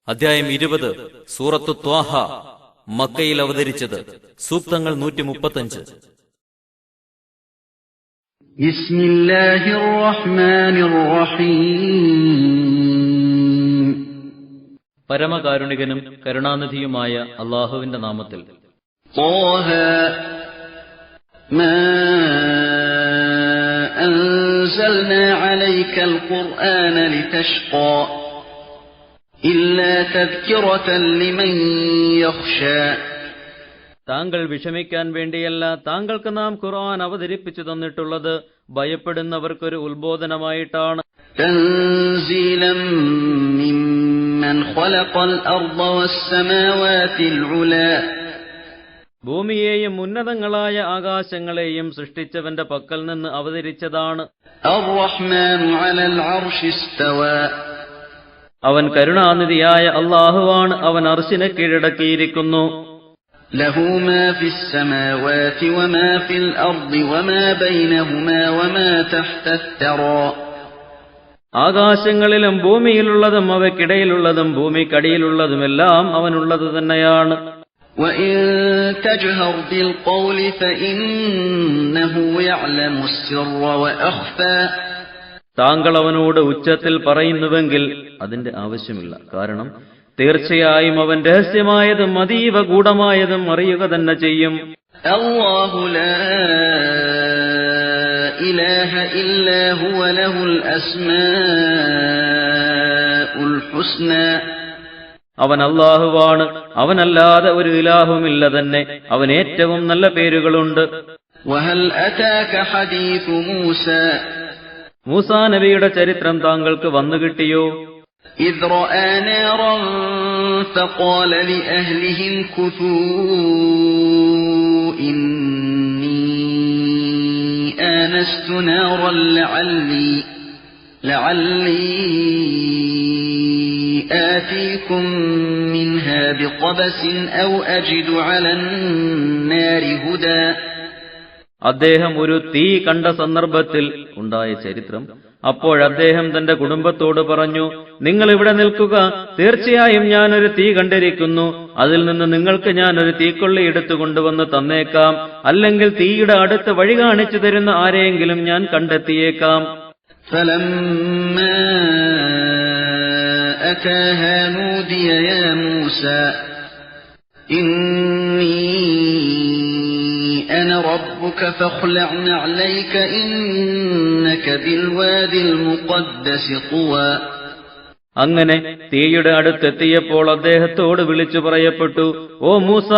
അധ്യായം 20 സൂറത്തു ത്വാഹ, മക്കയിൽ അവതരിച്ചത്. സൂക്തങ്ങൾ 135. ബിസ്മില്ലാഹിർ റഹ്മാനിർ റഹീം. പരമകാരുണികനും കരുണാനിധിയുമായ അല്ലാഹുവിന്റെ നാമത്തിൽ. ത്വാഹ മാ അൻസൽനാ അലൈക്കൽ ഖുർആന ലിതശ്ഖാ ഇല്ലാ തദ്കിറതൻ ലിമൻ യഖ്ശാ. താങ്കൾ വിഷമിക്കാൻ വേണ്ടിയല്ല താങ്കൾക്ക് നാം ഖുർആൻ അവതരിപ്പിച്ചു തന്നിട്ടുള്ളത്, ഭയപ്പെടുന്നവർക്കൊരു ഉത്ബോധനമായിട്ടാണ്. തൻസീലൻ മിമ്മൻ ഖലഖൽ അർദ വസ്സമാവാതിൽ ഉലാ. ഭൂമിയെയും ഉന്നതങ്ങളായ ആകാശങ്ങളെയും സൃഷ്ടിച്ചവന്റെ പക്കൽ നിന്ന് അവതരിച്ചതാണ്. അർ-റഹ്മാനു അലൽ അർശി ഇസ്തവാ. അവൻ കരുണാനിധിയായ അല്ലാഹുവാണ്, അവൻ അർശിനെ കീഴടക്കിയിരിക്കുന്നു. ലഹു മാ ഫിസ് സമാവാതി വമാ ഫിൽ അർദി വമാ ബൈനഹുമാ വമാ തഹ്തത് തറാ. ആകാശങ്ങളിലും ഭൂമിയിലുള്ളതും അവയ്ക്കിടയിലുള്ളതും ഭൂമിക്കടിയിലുള്ളതുമെല്ലാം അവനുള്ളത് തന്നെയാണ്. വഇൻ തജ്ഹർ ബിൽ ഖൗലി ഫഇന്നഹു യഅലമു അസ്സിർറ വഅഖ്ഫാ. താങ്കൾ അവനോട് ഉച്ചത്തിൽ പറയുന്നുവെങ്കിൽ അതിന്റെ ആവശ്യമില്ല, കാരണം തീർച്ചയായും അവൻ രഹസ്യമായതും അതീവ ഗൂഢമായതും അറിയുക തന്നെ ചെയ്യും. അല്ലാഹു ലാ ഇലാഹ ഇല്ലാ ഹുവ ലഹുൽ അസ്മാഉൽ ഹുസ്നാ. അവൻ അല്ലാഹുവാണ്, അവനല്ലാതെ ഒരു ഇലാഹുമില്ല തന്നെ, അവൻ ഏറ്റവും നല്ല പേരുകളുണ്ട്. വഹൽ അതാക ഹദീഥു മൂസാ. മൂസാ നബിയുടെ ചരിത്രം താങ്കൾക്ക് വന്നു കിട്ടിയോ? إذ رأى نارا فقال لأهلهم كثوا إني آنست نارا لعلي آتيكم منها بقبس أو أجد على النار هدى. അദ്ദേഹം ഒരു തീ കണ്ട സന്ദർഭത്തിൽ ഉണ്ടായ ചരിത്രം. അപ്പോഴദ്ദേഹം തന്റെ കുടുംബത്തോട് പറഞ്ഞു, നിങ്ങൾ ഇവിടെ നിൽക്കുക, തീർച്ചയായും ഞാനൊരു തീ കണ്ടിരിക്കുന്നു, അതിൽ നിന്ന് നിങ്ങൾക്ക് ഞാനൊരു തീക്കൊള്ളി എടുത്തു കൊണ്ടുവന്ന് തന്നേക്കാം, അല്ലെങ്കിൽ തീയുടെ അടുത്ത് വഴി കാണിച്ചു തരുന്ന ആരെയെങ്കിലും ഞാൻ കണ്ടെത്തിയേക്കാം. فلما أتاها نودي يا موسى إني أنا ربك فاخلع نعليك إنك بالواد المقدس طوى. അങ്ങനെ തീയുടെ അടുത്തെത്തിയപ്പോൾ അദ്ദേഹത്തോട് വിളിച്ചു പറയപ്പെട്ടു, ഓ മൂസ,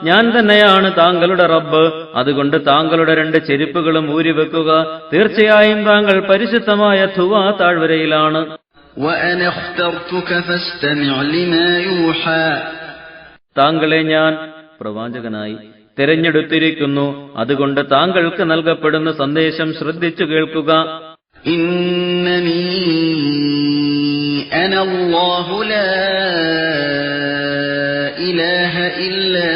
ഞാൻ തന്നെയാണ് താങ്കളുടെ റബ്ബ്, അതുകൊണ്ട് താങ്കളുടെ 2 ചെരുപ്പുകളും ഊരിവെക്കുക, തീർച്ചയായും താങ്കൾ പരിശുദ്ധമായ ഥുവാ താഴ്വരയിലാണ്. وأنا اخترتك فاستمع لما يوحى. താങ്കളെ ഞാൻ പ്രവാചകനായി തിരഞ്ഞെടുത്തിരിക്കുന്നു, അതുകൊണ്ട് താങ്കൾക്ക് നൽകപ്പെടുന്ന സന്ദേശം ശ്രദ്ധിച്ചു കേൾക്കുക. ഇന്നനീ അന അല്ലാഹു ലാ ഇലാഹ ഇല്ലാ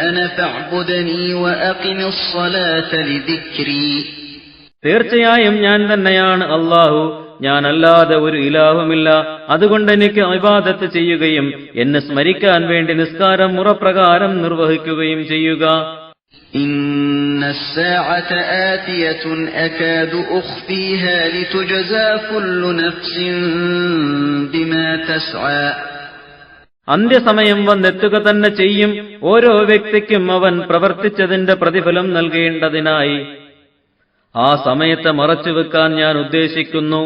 അന ഫഅ്ബുദ്നി വഅഖിമിസ് സ്വലാത ലിദിക്രി. തീർച്ചയായും ഞാൻ തന്നെയാണ് അല്ലാഹു, ഞാനല്ലാതെ ഒരു ഇലാഹുമില്ല, അതുകൊണ്ട് എനിക്ക് ഇബാദത്ത് ചെയ്യുകയും എന്നെ സ്മരിക്കാൻ വേണ്ടി നിസ്കാരം മുറപ്രകാരം നിർവഹിക്കുകയും ചെയ്യുക. ഇന്നസ്സാഅത ആതിയതുൻ അകാദു ഉഖ്ഫീഹാ ലിതുജ്സാ കുല്ലു നഫ്സിൻ ബിമാ തസ്ആ. അന്ത്യസമയം വന്നെത്തുക തന്നെ ചെയ്യും, ഓരോ വ്യക്തിക്കും അവൻ പ്രവർത്തിച്ചതിന്റെ പ്രതിഫലം നൽകേണ്ടതിനായി. ആ സമയത്തെ മറച്ചുവെക്കാൻ ഞാൻ ഉദ്ദേശിക്കുന്നു.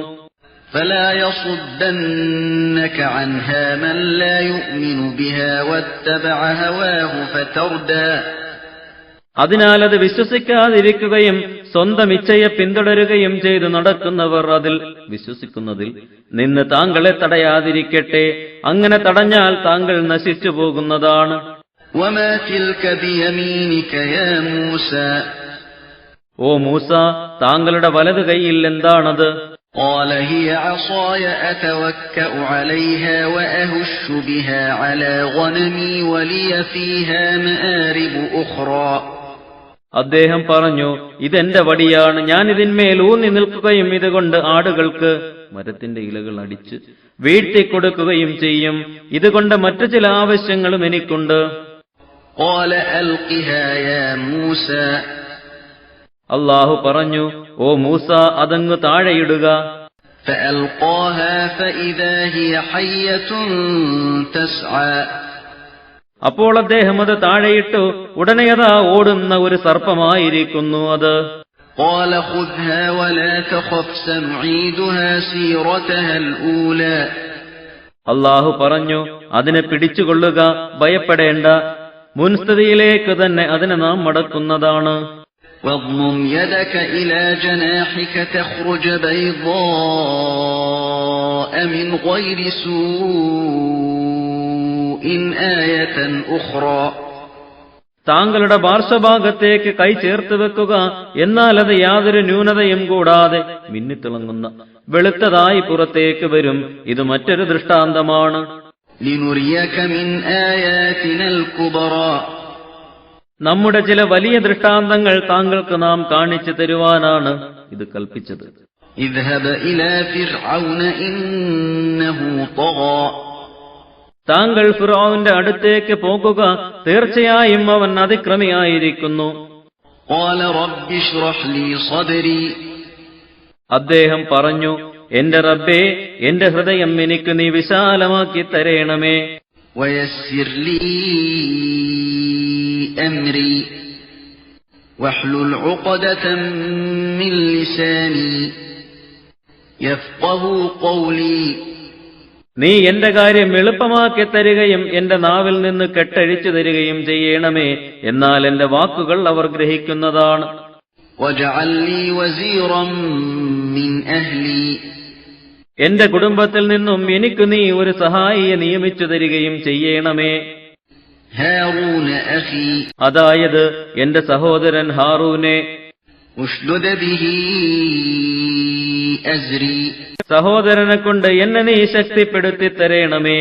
فلا يصدنك عنها من لا يؤمن بها واتبع هواه فتردى. അതിനാൽ അത് വിശ്വസിക്കാതിരിക്കുകയും സ്വന്തം ഇച്ഛയെ പിന്തുടരുകയും ചെയ്തു നടക്കുന്നവർ അതിൽ വിശ്വസിക്കുന്നതിൽ നിന്ന് താങ്കളെ തടയാതിരിക്കട്ടെ, അങ്ങനെ തടഞ്ഞാൽ താങ്കൾ നശിച്ചു പോകുന്നതാണ്. وما تلك بيمينك يا موسى. ഓ മൂസ, താങ്കളുടെ വലതു കൈയിൽ എന്താണത്? قال هي عصاي أتوكأ عليها وأهش بها على غنمي ولي فيها مآرب أخرى. അദ്ദേഹം പറഞ്ഞു, ഇതെന്റെ വടിയാണ്, ഞാൻ ഇതിന്മേൽ ഊന്നി നിൽക്കുകയും ഇതുകൊണ്ട് ആടുകൾക്ക് മരത്തിന്റെ ഇലകൾ അടിച്ച് വീഴ്ത്തിക്കൊടുക്കുകയും ചെയ്യും. ഇതുകൊണ്ട് മറ്റു ചില ആവശ്യങ്ങളും എനിക്കുണ്ട്. قال ألقها يا موسى അള്ളാഹു പറഞ്ഞു, ഓ മൂസ, അതങ്ങ് താഴെയിടുക. فألقاها فإذا هي حية تسعى അപ്പോൾ അദ്ദേഹം അത് താഴെയിട്ടു. ഉടനെ അതാ ഓടുന്ന ഒരു സർപ്പമായിരിക്കുന്നു അത്. قال خذها ولا تخف سنعيدها سيرتها الأولى അള്ളാഹു പറഞ്ഞു, അതിനെ പിടിച്ചുകൊള്ളുക, ഭയപ്പെടേണ്ട, മുൻസ്ഥിതിയിലേക്ക് തന്നെ അതിനെ നാം മടക്കുന്നതാണ്. واضمم يدك إلى جناحك تخرج بيضاء من غير سوء آية أخرى താങ്കളുടെ പാർശ്വഭാഗത്തേക്ക് കൈ ചേർത്ത് വെക്കുക, എന്നാൽ അത് യാതൊരു ന്യൂനതയും കൂടാതെ മിന്നിത്തിളങ്ങുന്ന വെളുത്തതായി പുറത്തേക്ക് വരും. ഇത് മറ്റൊരു ദൃഷ്ടാന്തമാണ്. لنريك من آياتنا الكبرى നമ്മുടെ ചില വലിയ ദൃഷ്ടാന്തങ്ങൾ താങ്കൾക്ക് നാം കാണിച്ചു തരുവാനാണ് ഇത് കൽപ്പിച്ചത്. اذهب إلى فرعون إنه طغى താങ്കൾ ഫിർഔന്റെ അടുത്തേക്ക് പോകുക, തീർച്ചയായും അവൻ അതിക്രമിയായിരിക്കുന്നു. قال رب اشرح لي صدري അദ്ദേഹം പറഞ്ഞു, എന്റെ റബ്ബേ, എന്റെ ഹൃദയം എനിക്ക് നീ വിശാലമാക്കി തരേണമേ. ويسر لي أمري واحلل عقدة من لساني يفقهوا قولي നീ എന്റെ കാര്യം എളുപ്പമാക്കി തരികയും എന്റെ നാവിൽ നിന്ന് കെട്ടഴിച്ചു തരികയും ചെയ്യണമേ, എന്നാൽ എന്റെ വാക്കുകൾ അവർ ഗ്രഹിക്കുന്നതാണ്. واجعل لي وزيرا من أهلي എന്റെ കുടുംബത്തിൽ നിന്നും എനിക്ക് നീ ഒരു സഹായിയെ നിയമിച്ചു തരികയും ചെയ്യണമേ. هارون أخي അതായത് എന്റെ സഹോദരൻ ഹാറൂനെ. اشدد به أزري സഹോദരനെ കൊണ്ട് എന്നെ നീ ശക്തിപ്പെടുത്തി തരേണമേ.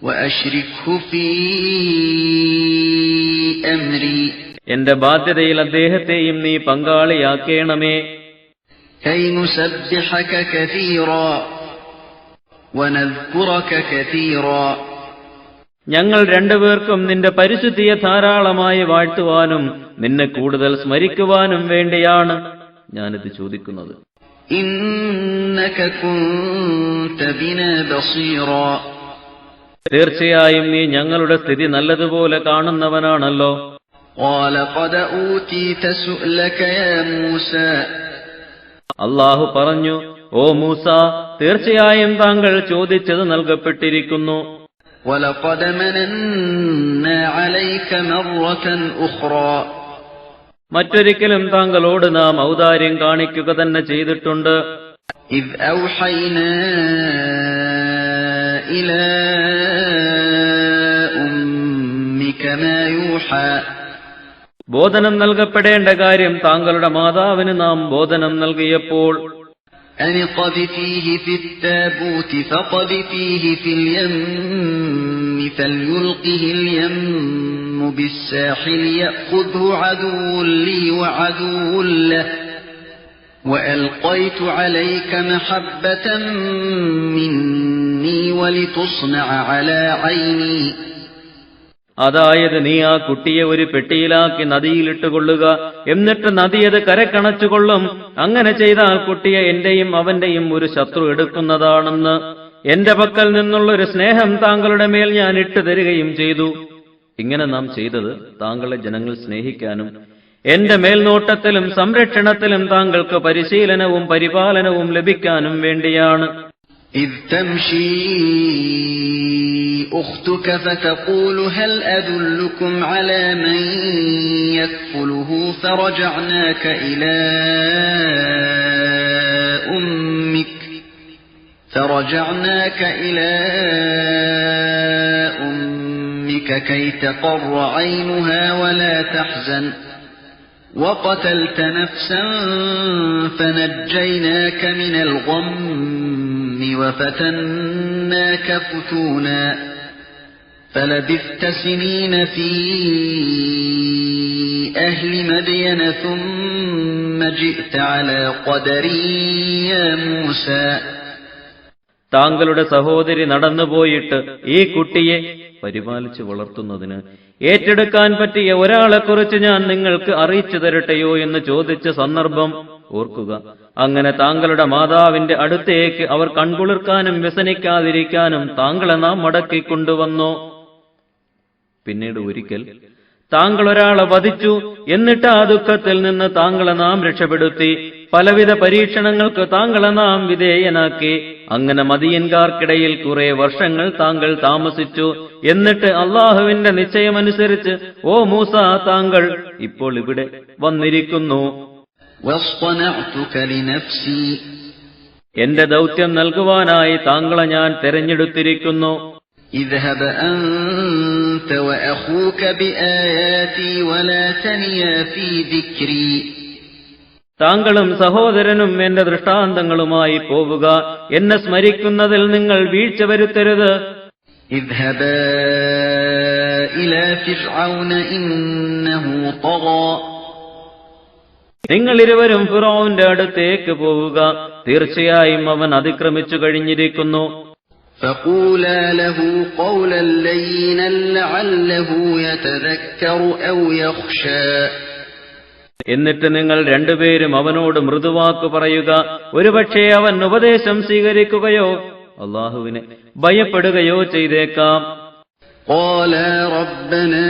وأشركه في أمري എന്റെ ബാധ്യതയിൽ അദ്ദേഹത്തെയും നീ പങ്കാളിയാക്കേണമേ. كي نسبحك كثيرا ونذكرك كثيرا ഞങ്ങൾ രണ്ടുപേർക്കും നിന്റെ പരിശുദ്ധിയെ ധാരാളമായി വാഴ്ത്തുവാനും നിന്നെ കൂടുതൽ സ്മരിക്കുവാനും വേണ്ടിയാണ് ഞാനിത് ചോദിക്കുന്നത്. إنك كنت بنا بصيرا തീർച്ചയായും നീ ഞങ്ങളുടെ സ്ഥിതി നല്ലതുപോലെ കാണുന്നവനാണല്ലോ. قال قد أوتيت سؤلك يا موسى അള്ളാഹു പറഞ്ഞു, ഓ മൂസ, തീർച്ചയായും താങ്കൾ ചോദിച്ചത് നൽകപ്പെട്ടിരിക്കുന്നു. ولقد مننا عليك مرة أخرى മറ്റൊരിക്കലും താങ്കളോട് നാം ഔദാര്യം കാണിക്കുക തന്നെ ചെയ്തിട്ടുണ്ട്. إذ أوحينا إلى أمك ما يوحى ബോധനം നൽകപ്പെടേണ്ട കാര്യം താങ്കളുടെ മാതാവിന് നാം ബോധനം നൽകിയപ്പോൾ, أن اقذفيه في التابوت فاقذفيه في اليم فليلقه اليم بالساحل يأخذه عدو لي وعدو له وألقيت عليك محبة مني ولتصنع على عيني അതായത് നീ ആ കുട്ടിയെ ഒരു പെട്ടിയിലാക്കി നദിയിലിട്ടുകൊള്ളുക, എന്നിട്ട് നദി അത് കരക്കണച്ചുകൊള്ളും. അങ്ങനെ ചെയ്ത ആ കുട്ടിയെ എന്റെയും അവന്റെയും ഒരു ശത്രു എടുക്കുന്നതാണെന്ന് എന്റെ പക്കൽ നിന്നുള്ള ഒരു സ്നേഹം താങ്കളുടെ മേൽ ഞാൻ ഇട്ടുതരികയും ചെയ്തു. ഇങ്ങനെ നാം ചെയ്തത് താങ്കളെ ജനങ്ങൾ സ്നേഹിക്കാനും എന്റെ മേൽനോട്ടത്തിലും സംരക്ഷണത്തിലും താങ്കൾക്ക് പരിശീലനവും പരിപാലനവും ലഭിക്കാനും വേണ്ടിയാണ്. إذ تمشي أختك فتقول هل أدلكم على من يكفله فرجعناك إلى أمك كي تقر عينها ولا تحزن وقتلت نفسا فنجيناك من الغم وفتناك فتونا فلبثت سنين في أهل مدين ثم جئت على قدر يا موسى താങ്കളുടെ സഹോദരി നടന്നുപോയിട്ട് ഈ കുട്ടിയെ പരിപാലിച്ചു വളർത്തുന്നതിന് ഏറ്റെടുക്കാൻ പറ്റിയ ഒരാളെക്കുറിച്ച് ഞാൻ നിങ്ങൾക്ക് അറിയിച്ചു തരട്ടെയോ എന്ന് ചോദിച്ച സന്ദർഭം ഓർക്കുക. അങ്ങനെ താങ്കളുടെ മാതാവിന്റെ അടുത്തേക്ക് അവർ കൺകുളിർക്കാനും വ്യസനിക്കാതിരിക്കാനും താങ്കളെ നാം മടക്കിക്കൊണ്ടുവന്നു. പിന്നീട് ഒരിക്കൽ താങ്കൾ ഒരാളെ വധിച്ചു, എന്നിട്ട് ആ ദുഃഖത്തിൽ നിന്ന് താങ്കളെ നാം രക്ഷപ്പെടുത്തി. പലവിധ പരീക്ഷണങ്ങൾക്ക് താങ്കളെ നാം വിധേയനാക്കി. അങ്ങനെ മദിയൻകാർക്കിടയിൽ കുറെ വർഷങ്ങൾ താങ്കൾ താമസിച്ചു. എന്നിട്ട് അള്ളാഹുവിന്റെ നിശ്ചയമനുസരിച്ച് ഓ മൂസ, താങ്കൾ ഇപ്പോൾ ഇവിടെ വന്നിരിക്കുന്നു. എന്റെ ദൗത്യം നൽകുവാനായി താങ്കളെ ഞാൻ തെരഞ്ഞെടുത്തിരിക്കുന്നു. اذهب أنت وأخوك بآياتي ولا تنيا في ذكري. താങ്കളും സഹോദരനും എന്റെ ദൃഷ്ടാന്തങ്ങളുമായി പോവുക. എന്നെ സ്മരിക്കുന്നതിൽ നിങ്ങൾ വീഴ്ച വരുത്തരുത്. اذهبا إلى فرعون إنه طغى. നിങ്ങൾ ഇരുവരും ഫിറഔന്റെ അടുത്തേക്ക് പോവുക. തീർച്ചയായും അവൻ അതിക്രമിച്ചു കഴിഞ്ഞിരിക്കുന്നു. فقولا له قولا لينا لعله يتذكر أو يخشى. എന്നിട്ട് നിങ്ങൾ രണ്ടുപേരും അവനോട് മൃദുവാക്ക് പറയുക. ഒരുപക്ഷേ അവൻ ഉപദേശം സ്വീകരിക്കുകയോ അള്ളാഹുവിനെ ഭയപ്പെടുകയോ ചെയ്തേക്കാം. قالا ربنا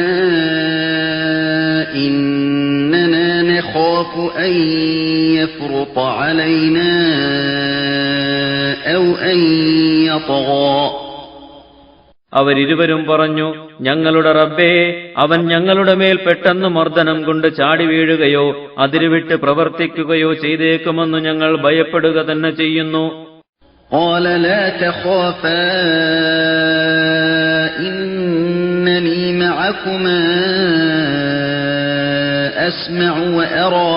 إننا نخاف أن يفرط علينا أو أن يطغى. അവരിരുവരും പറഞ്ഞു, ഞങ്ങളുടെ റബ്ബേ, അവൻ ഞങ്ങളുടെ മേൽ പെട്ടെന്ന് മർദ്ദനം കൊണ്ട് ചാടി വീഴുകയോ അതിരുവിട്ട് പ്രവർത്തിക്കുകയോ ചെയ്തേക്കുമെന്ന് ഞങ്ങൾ ഭയപ്പെടുക തന്നെ ചെയ്യുന്നു. قال لا تخافا إنني معكما أسمع وأرى.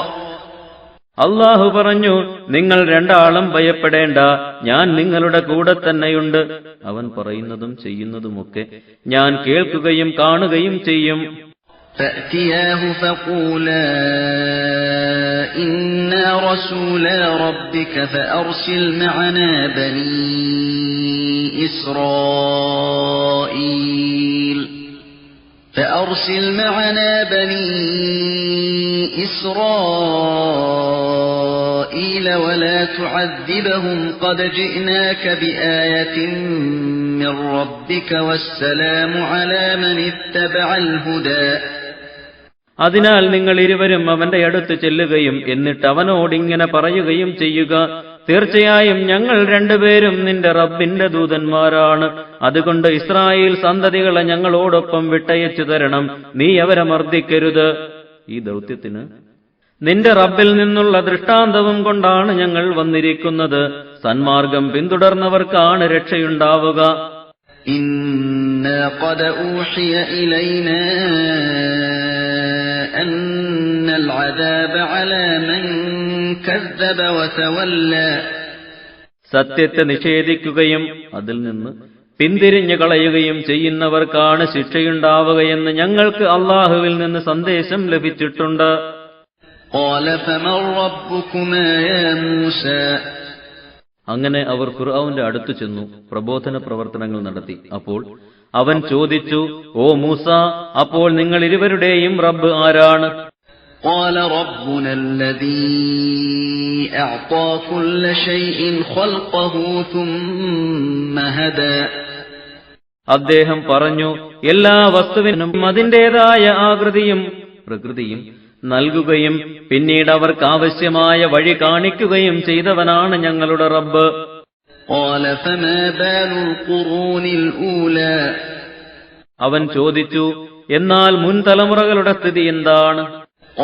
അള്ളാഹു പറഞ്ഞു, നിങ്ങൾ രണ്ടാളും ഭയപ്പെടേണ്ട, ഞാൻ നിങ്ങളുടെ കൂടെ തന്നെയുണ്ട്. അവൻ പറയുന്നതും ചെയ്യുന്നതുമൊക്കെ ഞാൻ കേൾക്കുകയും കാണുകയും ചെയ്യും. فأتياه فقولا إنا رسولا ربك فأرسل معنا بني إسرائيل ولا تعذبهم قد جئناك بآية من ربك والسلام على من اتبع الهدى. അതിനാൽ നിങ്ങൾ ഇരുവരും അവന്റെ അടുത്ത് ചെല്ലുകയും എന്നിട്ട് അവനോടിങ്ങനെ പറയുകയും ചെയ്യുക, തീർച്ചയായും ഞങ്ങൾ രണ്ടുപേരും നിന്റെ റബ്ബിന്റെ ദൂതന്മാരാണ്. അതുകൊണ്ട് ഇസ്രായേൽ സന്തതികളെ ഞങ്ങളോടൊപ്പം വിട്ടയച്ചു തരണം. നീ അവരെ മർദ്ദിക്കരുത്. ഈ ദൗത്യത്തിന് നിന്റെ റബ്ബിൽ നിന്നുള്ള ദൃഷ്ടാന്തവും കൊണ്ടാണ് ഞങ്ങൾ വന്നിരിക്കുന്നത്. സന്മാർഗം പിന്തുടർന്നവർക്കാണ് രക്ഷയുണ്ടാവുക. إنا قد أوحي إلينا أن العذاب على من كذب وتولى. സത്യത്തെ നിഷേധിക്കുകയും അതിൽ നിന്ന് പിന്തിരിഞ്ഞു കളയുകയും ചെയ്യുന്നവർക്കാണ് ശിക്ഷയുണ്ടാവുകയെന്ന് ഞങ്ങൾക്ക് അള്ളാഹുവിൽ നിന്ന് സന്ദേശം ലഭിച്ചിട്ടുണ്ട്. قال فمن ربكما يا موسى. അങ്ങനെ അവർ ഫിർഔന്റെ അടുത്തു ചെന്നു പ്രബോധന പ്രവർത്തനങ്ങൾ നടത്തി. അപ്പോൾ അവൻ ചോദിച്ചു, ഓ മൂസ, അപ്പോൾ നിങ്ങൾ ഇരുവരുടെയും റബ്ബ് ആരാണ്? قال ربنا الذي أعطى كل شيء خلقه ثم هدى. അദ്ദേഹം പറഞ്ഞു, എല്ലാ വസ്തുവിനും അതിന്റേതായ ആകൃതിയും പ്രകൃതിയും നൽകുകയും പിന്നീട് അവർക്ക് ആവശ്യമായ വഴി കാണിക്കുകയും ചെയ്തവനാണ് ഞങ്ങളുടെ റബ്ബ്. قال فما بال القرون الأولى. അവൻ ചോദിച്ചു, എന്നാൽ മുൻ തലമുറകളുടെ സ്ഥിതി എന്താണ്?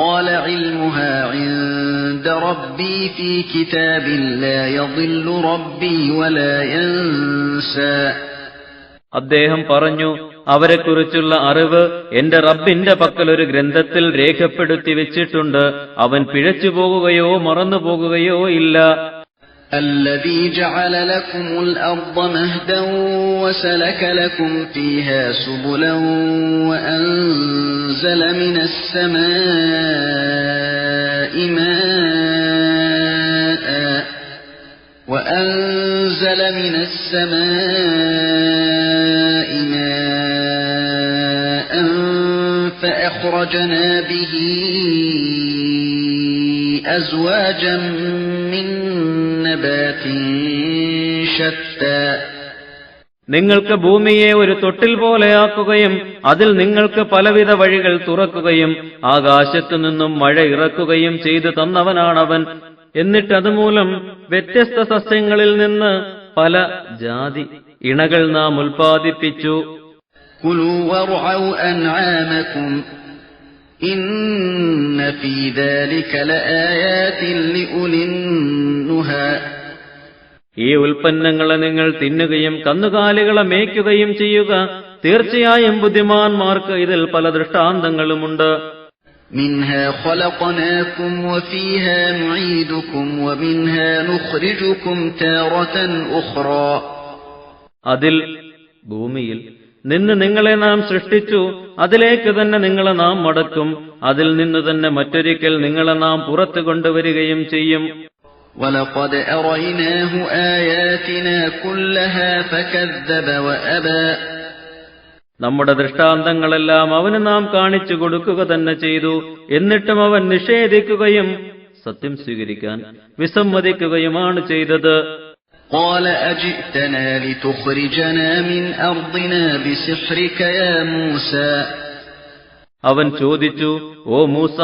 قال علمها عند ربي في كتاب لا يضل ربي ولا ينسى. അദ്ദേഹം പറഞ്ഞു, അവരെക്കുറിച്ചുള്ള അറിവ് എന്റെ റബ്ബിന്റെ പക്കൽ ഒരു ഗ്രന്ഥത്തിൽ രേഖപ്പെടുത്തി വെച്ചിട്ടുണ്ട്. അവൻ പിഴച്ചു പോകുകയോ മറന്നു പോകുകയോ ഇല്ല. الذي جعل لكم الأرض مهدا وسلك لكم فيها سبلا وأنزل من السماء ماء وأنزل من السماء ماء فأخرجنا به أزواجا من نبات شتى നിങ്ങൾക്ക് ഭൂമിയെ ഒരു തൊട്ടിൽ പോലെയാക്കുകയും അതിൽ നിങ്ങൾക്ക് പലവിധ വഴികൾ തുറക്കുകയും ആകാശത്തു നിന്നും മഴ ഇറക്കുകയും ചെയ്തു തന്നവനാണവൻ. എന്നിട്ട് അതുമൂലം വ്യത്യസ്ത സസ്യങ്ങളിൽ നിന്ന് പല ജാതി ഇണകൾ നാം ഉൽപ്പാദിപ്പിച്ചു. كلوا وارعوا أنعامكم إن في ذلك لآيات لأولي النهى. ഈ ഉൽപ്പന്നങ്ങളെ നിങ്ങൾ തിന്നുകയും കന്നുകാലികളെ മേയ്ക്കുകയും ചെയ്യുക. തീർച്ചയായും ബുദ്ധിമാന്മാർക്ക് ഇതിൽ പല ദൃഷ്ടാന്തങ്ങളുമുണ്ട്. منها خلقناكم وفيها نعيدكم ومنها نخرجكم تارة أخرى. അതിൽ ഭൂമിയിൽ നിന്ന് നിങ്ങളെ നാം സൃഷ്ടിച്ചു, അതിലേക്ക് തന്നെ നിങ്ങളെ നാം മടക്കും, അതിൽ നിന്ന് തന്നെ മറ്റൊരിക്കൽ നിങ്ങളെ നാം പുറത്തു കൊണ്ടുവരികയും ചെയ്യും. وَلَقَدْ أَرَيْنَاهُ آيَاتِنَا كُلَّهَا فَكَذَّبَ وَأَبَى. നമ്മുടെ ദൃഷ്ടാന്തങ്ങളെല്ലാം അവന് നാം കാണിച്ചു കൊടുക്കുക തന്നെ ചെയ്തു. എന്നിട്ടും അവൻ നിഷേധിക്കുകയും സത്യം സ്വീകരിക്കാൻ വിസമ്മതിക്കുകയുമാണ് ചെയ്തത്. قَالَ أَجِئْتَنَا لِتُخْرِجَنَا مِنْ أَرْضِنَا بِسِحْرِكَ يَا مُوسَى. അവൻ ചോദിച്ചു, ഓ മൂസ,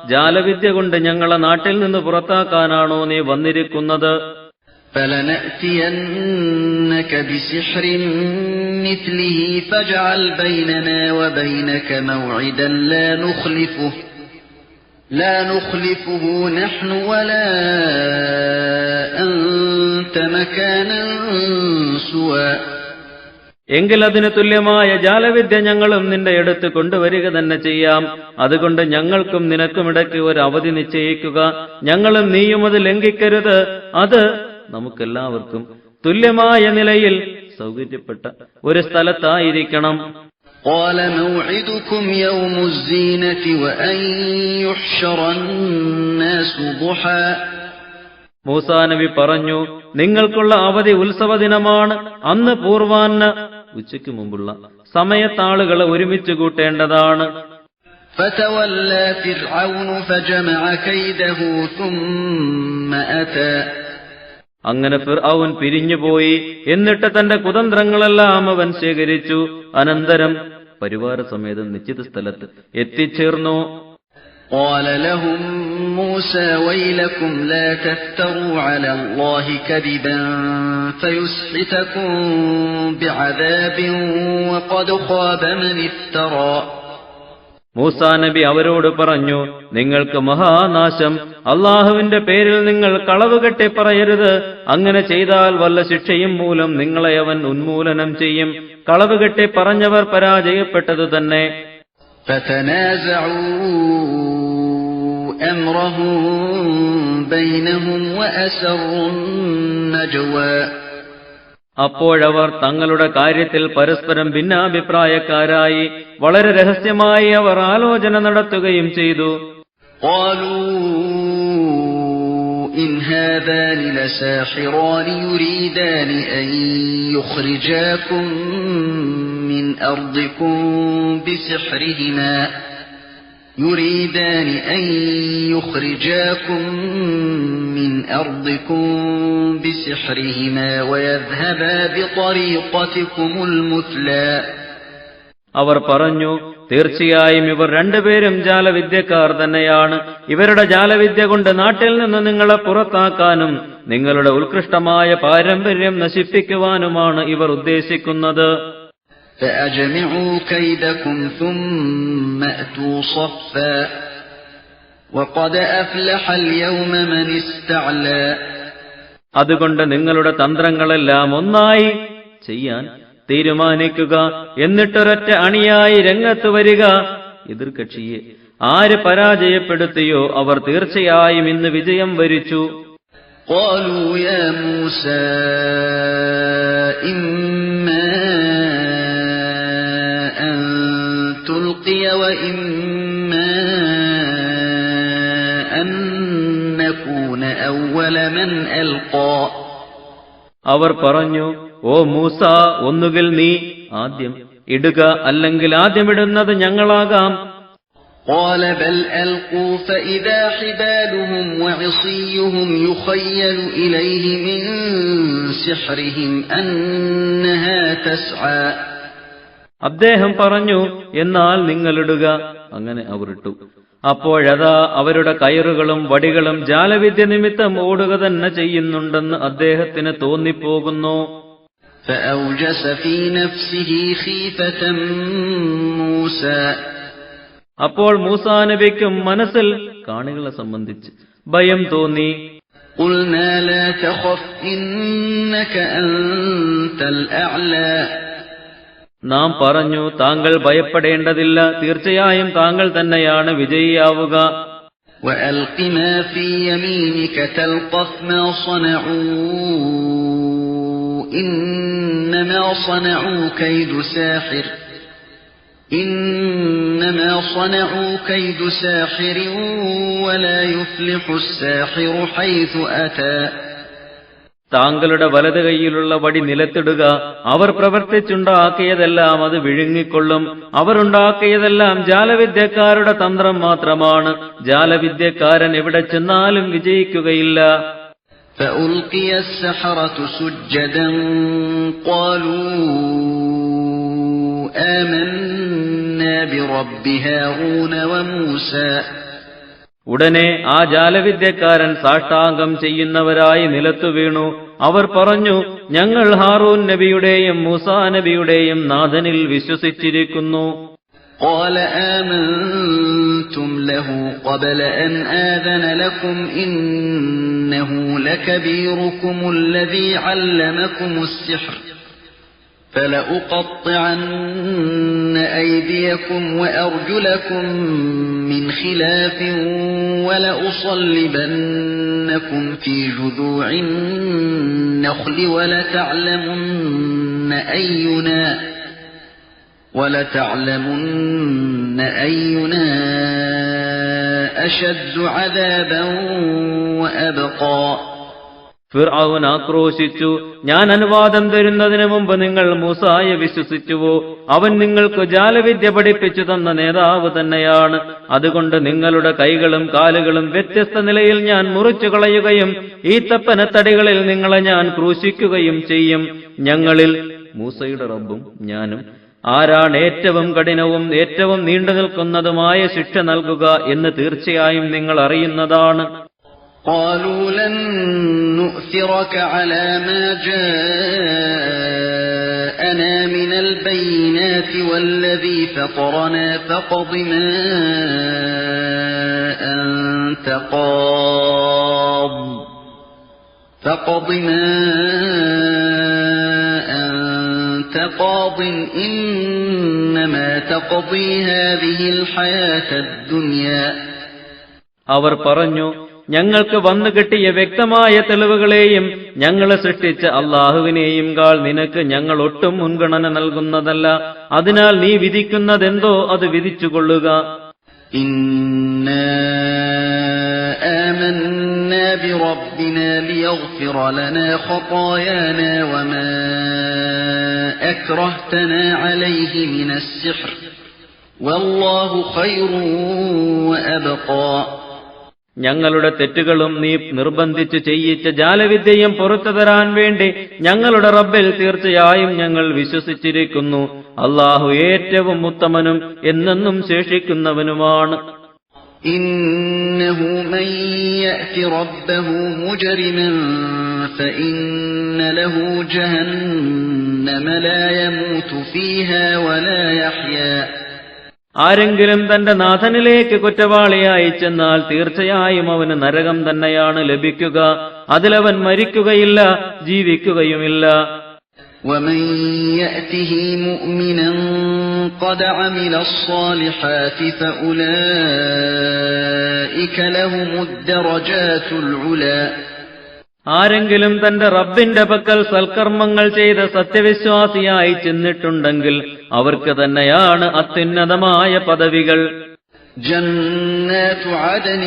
ജാലവിദ്യ കൊണ്ട് ഞങ്ങളെ നാട്ടിൽ നിന്ന് പുറത്താക്കാനാണോ നീ വന്നിരിക്കുന്നത്? فَلَنَأْتِيَنَّكَ بِسِحْرٍ مِثْلِهِ فَاجْعَلْ بَيْنَنَا وَبَيْنَكَ مَوْعِدًا لا نخلفه نحن ولا أنت مكانا سوى. എങ്കിൽ അതിന് തുല്യമായ ജാലവിദ്യ ഞങ്ങളും നിന്റെ അടുത്ത് കൊണ്ടുവരിക തന്നെ ചെയ്യാം. അതുകൊണ്ട് ഞങ്ങൾക്കും നിനക്കുമിടയ്ക്ക് ഒരു അവധി നിശ്ചയിക്കുക. ഞങ്ങളും നീയും അത് ലംഘിക്കരുത്. അത് നമുക്കെല്ലാവർക്കും തുല്യമായ നിലയിൽ സൗകര്യപ്പെട്ട ഒരു സ്ഥലത്തായിരിക്കണം. قال موعدكم يوم الزينة وأن يحشر الناس ضحى. മൂസാ നബി പറഞ്ഞു, നിങ്ങൾക്കുള്ള അവധി ഉത്സവ ദിനമാണ്. അന്ന് പൂർവാന്ന ഉച്ചയ്ക്ക് മുമ്പുള്ള സമയത്താളുകളെ ഒരുമിച്ച് കൂട്ടേണ്ടതാണ്. فتولى فرعون فجمع كيده ثم أتى. അങ്ങനെ ഫിർഔൻ പിരിഞ്ഞുപോയി. എന്നിട്ട് തന്റെ കുതന്ത്രങ്ങളെല്ലാം അവൻ ശേഖരിച്ചു. അനന്തരം പരിവാര സമേതം നിശ്ചിത സ്ഥലത്ത് എത്തിച്ചേർന്നു. قال لهم موسى ويلكم لا تفتروا على الله كذبا فيسحتكم بعذاب وقد خاب من افترى. മൂസാ നബി അവരോട് പറഞ്ഞു, നിങ്ങൾക്ക് മഹാനാശം. അള്ളാഹുവിന്റെ പേരിൽ നിങ്ങൾ കളവ് കെട്ടി പറയരുത്. അങ്ങനെ ചെയ്താൽ വല്ല ശിക്ഷയും മൂലം നിങ്ങളെ അവൻ ഉന്മൂലനം ചെയ്യും. കളവ് കെട്ടി പറഞ്ഞവർ പരാജയപ്പെട്ടതു തന്നെ. فتنازعوا أمرهم بينهم وأسروا النجوى. അപ്പോഴവർ തങ്ങളുടെ കാര്യത്തിൽ പരസ്പരം ഭിന്നാഭിപ്രായക്കാരായി വളരെ രഹസ്യമായി അവർ ആലോചന നടത്തുകയും ചെയ്തു. قالوا إن هذان لساحران يريدان أن يخرجاكم من أرضكم بسحرهما ويذهبا بطريقتكم المثلى. അവർ പറഞ്ഞു, തീർച്ചയായും ഇവർ രണ്ടുപേരും ജാലവിദ്യക്കാർ തന്നെയാണ്. ഇവരുടെ ജാലവിദ്യ കൊണ്ട് നാട്ടിൽ നിന്ന് നിങ്ങളെ പുറത്താക്കാനും നിങ്ങളുടെ ഉത്കൃഷ്ടമായ പാരമ്പര്യം നശിപ്പിക്കുവാനുമാണ് ഇവർ ഉദ്ദേശിക്കുന്നത്. فأجمعوا كيدكم ثم أتوا صفا وقد أفلح اليوم من استعلى. അതുകൊണ്ട് നിങ്ങളുടെ തന്ത്രങ്ങളെല്ലാം ഒന്നായി ചെയ്യാൻ തീരുമാനിക്കുക. എന്നിട്ടൊരൊറ്റ അണിയായി രംഗത്ത് വരിക. എതിർകക്ഷിയെ ആര് പരാജയപ്പെടുത്തിയോ അവർ തീർച്ചയായും ഇന്ന് വിജയം വരിച്ചു. قالوا يا موسى إما أن تلقي وإما أن نكون أول من ألقى. അവർ പറഞ്ഞു, ഓ മൂസ, ഒന്നുകിൽ നീ ആദ്യം ഇടുക, അല്ലെങ്കിൽ ആദ്യമിടുന്നത് ഞങ്ങളാകാം. قال بل ألقوا فإذا حبالهم وعصيهم يخيل إليه من سحرهم أنها تسعى. അദ്ദേഹം പറഞ്ഞു, എന്നാൽ നിങ്ങളിടുക. അങ്ങനെ അവർ ഇട്ടു. അപ്പോഴതാ അവരുടെ കയറുകളും വടികളും ജാലവിദ്യ നിമിത്തം ഓടുക തന്നെ ചെയ്യുന്നുണ്ടെന്ന് അദ്ദേഹത്തിന് തോന്നിപ്പോകുന്നു. فأوجس في نفسه خيفة موسى. അപ്പോൾ മൂസാ നബിക്കും മനസ്സിൽ കാണികളെ സംബന്ധിച്ച് ഭയം തോന്നി. قلنا لا تخف إنك أنت الأعلى. നാം പറഞ്ഞു, താങ്കൾ ഭയപ്പെടേണ്ടതില്ല, തീർച്ചയായും താങ്കൾ തന്നെയാണ് വിജയിയാവുക. وألق ما في يمينك تلقف ما صنعوا إنما صنعوا كيد ساحر إنما صنعوا كيد ساحر ولا يفلح الساحر حيث أتى. താങ്കളുടെ വലത് കൈയിലുള്ള വടി നിലത്തിടുക. അവർ പ്രവർത്തിച്ചുണ്ടാക്കിയതെല്ലാം അത് വിഴുങ്ങിക്കൊള്ളും. അവരുണ്ടാക്കിയതെല്ലാം ജാലവിദ്യക്കാരുടെ തന്ത്രം മാത്രമാണ്. ജാലവിദ്യക്കാരൻ എവിടെ ചെന്നാലും വിജയിക്കുകയില്ല. فألقي السحرة سجدا قالوا آمنا برب هارون وموسى. ഉടനെ ആ ജാലവിദ്യക്കാരൻ സാഷ്ടാംഗം ചെയ്യുന്നവരായി നിലത്തു വീണു. അവർ പറഞ്ഞു, ഞങ്ങൾ ഹാറൂൻ നബിയുടെയും മൂസാ നബിയുടെയും നാഥനിൽ വിശ്വസിച്ചിരിക്കുന്നു. قال آمنتم له قبل أن آذن لكم إنه لكبيركم الذي علمكم السحر فلأقطعن أيديكم وأرجلكم من خلاف ولأصلبنكم في جذوع النخل ولتعلمن أينا أشد عذابا وأبقى. ഫിർഔൻ ആക്രോശിച്ചു, ഞാൻ അനുവാദം തരുന്നതിന് മുമ്പ് നിങ്ങൾ മൂസായെ വിശ്വസിച്ചുവോ? അവൻ നിങ്ങൾക്ക് ജാലവിദ്യ പഠിപ്പിച്ചു തന്ന നേതാവ് തന്നെയാണ്. അതുകൊണ്ട് നിങ്ങളുടെ കൈകളും കാലുകളും വ്യത്യസ്ത നിലയിൽ ഞാൻ മുറിച്ചു കളയുകയും ഈത്തപ്പനത്തടികളിൽ നിങ്ങളെ ഞാൻ ക്രൂശിക്കുകയും ചെയ്യും. ഞങ്ങളിൽ, മൂസയുടെ റബ്ബും ഞാനും, ആരാണ് ഏറ്റവും കഠിനവും ഏറ്റവും നീണ്ടു നിൽക്കുന്നതുമായ ശിക്ഷ നൽകുക എന്ന് തീർച്ചയായും നിങ്ങൾ അറിയുന്നതാണ്. قالوا لن نؤثرك على ما جاءنا من البينات والذي فطرنا فاقض ما أنت قاض إنما تقضي هذه الحياة الدنيا. അവർ പറഞ്ഞു, ഞങ്ങൾക്ക് വന്നു കിട്ടിയ വ്യക്തമായ തെളിവുകളെയും ഞങ്ങളെ സൃഷ്ടിച്ച അള്ളാഹുവിനെയും കാൾ നിനക്ക് ഞങ്ങൾ ഒട്ടും മുൻഗണന നൽകുന്നതല്ല. അതിനാൽ നീ വിധിക്കുന്നതെന്തോ അത് വിധിച്ചുകൊള്ളുക. ഇന്നാ ആമന്നാ ബിറബ്ബിനാ ലിയഗ്ഫിറ ലനാ ഖതായാനാ വമാ അക്റഹ്തനാ അലൈഹി മിനസ് സിഹ്ർ വല്ലാഹു ഖൈറുൻ വഅബ്ഖാ. ഞങ്ങളുടെ തെറ്റുകളും നീ നിർബന്ധിച്ചു ചെയ്യിച്ച ജാലവിദ്യയും പുറത്തു തരാൻ വേണ്ടി ഞങ്ങളുടെ റബ്ബിൽ തീർച്ചയായും ഞങ്ങൾ വിശ്വസിച്ചിരിക്കുന്നു. അല്ലാഹു ഏറ്റവും ഉത്തമനും എന്നെന്നും ശേഷിക്കുന്നവനുമാണ്. ഇന്നഹു മൻ യഅതി റബ്ബഹു മുജ്രിമൻ ഫഇന്ന ലഹു ജഹന്നമ ലാ യമൂതു ഫീഹാ വലാ യഹ്യാ. ആരെങ്കിലും തന്റെ നാഥനിലേക്ക് കുറ്റവാളിയായി ചെന്നാൽ തീർച്ചയായും അവന് നരകം തന്നെയാണ് ലഭിക്കുക. അതിലവൻ മരിക്കുകയില്ല, ജീവിക്കുകയുമില്ല. ومن يأته مؤمنا قد عمل الصالحات فأولئك لهم الدرجات العلى. ആരെങ്കിലും തന്റെ റബ്ബിന്റെ പക്കൽ സൽക്കർമ്മങ്ങൾ ചെയ്ത് സത്യവിശ്വാസിയായി ചെന്നിട്ടുണ്ടെങ്കിൽ അവർക്ക് തന്നെയാണ് അത്യുന്നതമായ പദവികൾ. جنات عدن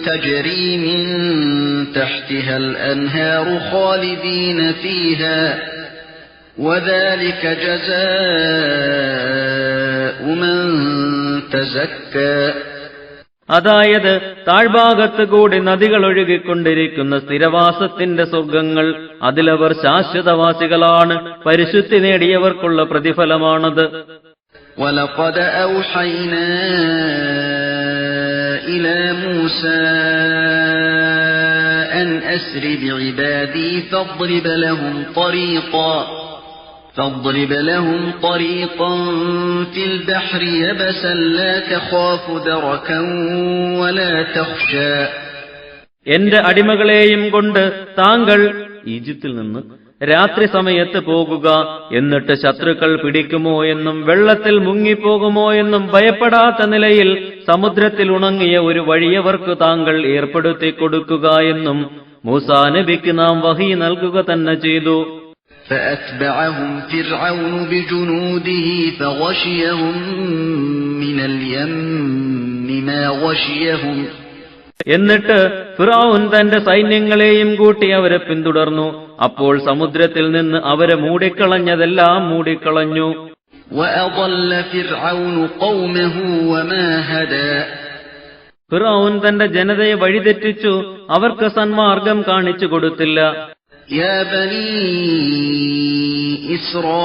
تجري من تحتها الأنهار خالدين فيها وذلك جزاء من تزكى. അതായത് താഴ്ഭാഗത്ത് കൂടി നദികൾ ഒഴുകിക്കൊണ്ടിരിക്കുന്ന സ്ഥിരവാസത്തിന്റെ സ്വർഗങ്ങൾ, അതിലവർ ശാശ്വതവാസികളാണ്. പരിശുദ്ധി നേടിയവർക്കുള്ള പ്രതിഫലമാണത്. وَلَقَدْ أَوْحَيْنَا إِلَى مُوسَى أَنْ أَسْرِ بِعِبَادِي فاضرب لهم طريقا في البحر يبسا لا تخاف دركا ولا تخشى. എന്റെ അടിമകളെയും കൊണ്ട് താങ്കൾ ഈജിപ്തിൽ നിന്ന് രാത്രി സമയത്ത് പോകുക, എന്നിട്ട് ശത്രുക്കൾ പിടിക്കുമോ എന്നും വെള്ളത്തിൽ മുങ്ങിപ്പോകുമോ എന്നും ഭയപ്പെടാത്ത നിലയിൽ സമുദ്രത്തിൽ ഉണങ്ങിയ ഒരു വഴിയവർക്ക് താങ്കൾ ഏർപ്പെടുത്തി കൊടുക്കുക എന്നും മൂസാ നബിക്ക് നാം വഹി നൽകുക തന്നെ ചെയ്തു. فأتبعهم فرعون بجنوده فغشيهم من اليم ما غشيهم. എന്നിട്ട് ഫിർഔൻ തന്റെ സൈന്യങ്ങളെയും കൂട്ടി അവരെ പിന്തുടർന്നു. അപ്പോൾ സമുദ്രത്തിൽ നിന്ന് അവരെ മൂടിക്കളഞ്ഞതെല്ലാം മൂടിക്കളഞ്ഞു. وأضل فرعون قومه وما هدى. ഫിർഔൻ തന്റെ ജനതയെ വഴിതെറ്റിച്ചു, അവർക്ക് സന്മാർഗം കാണിച്ചു കൊടുത്തില്ല. يا بني إسرائيل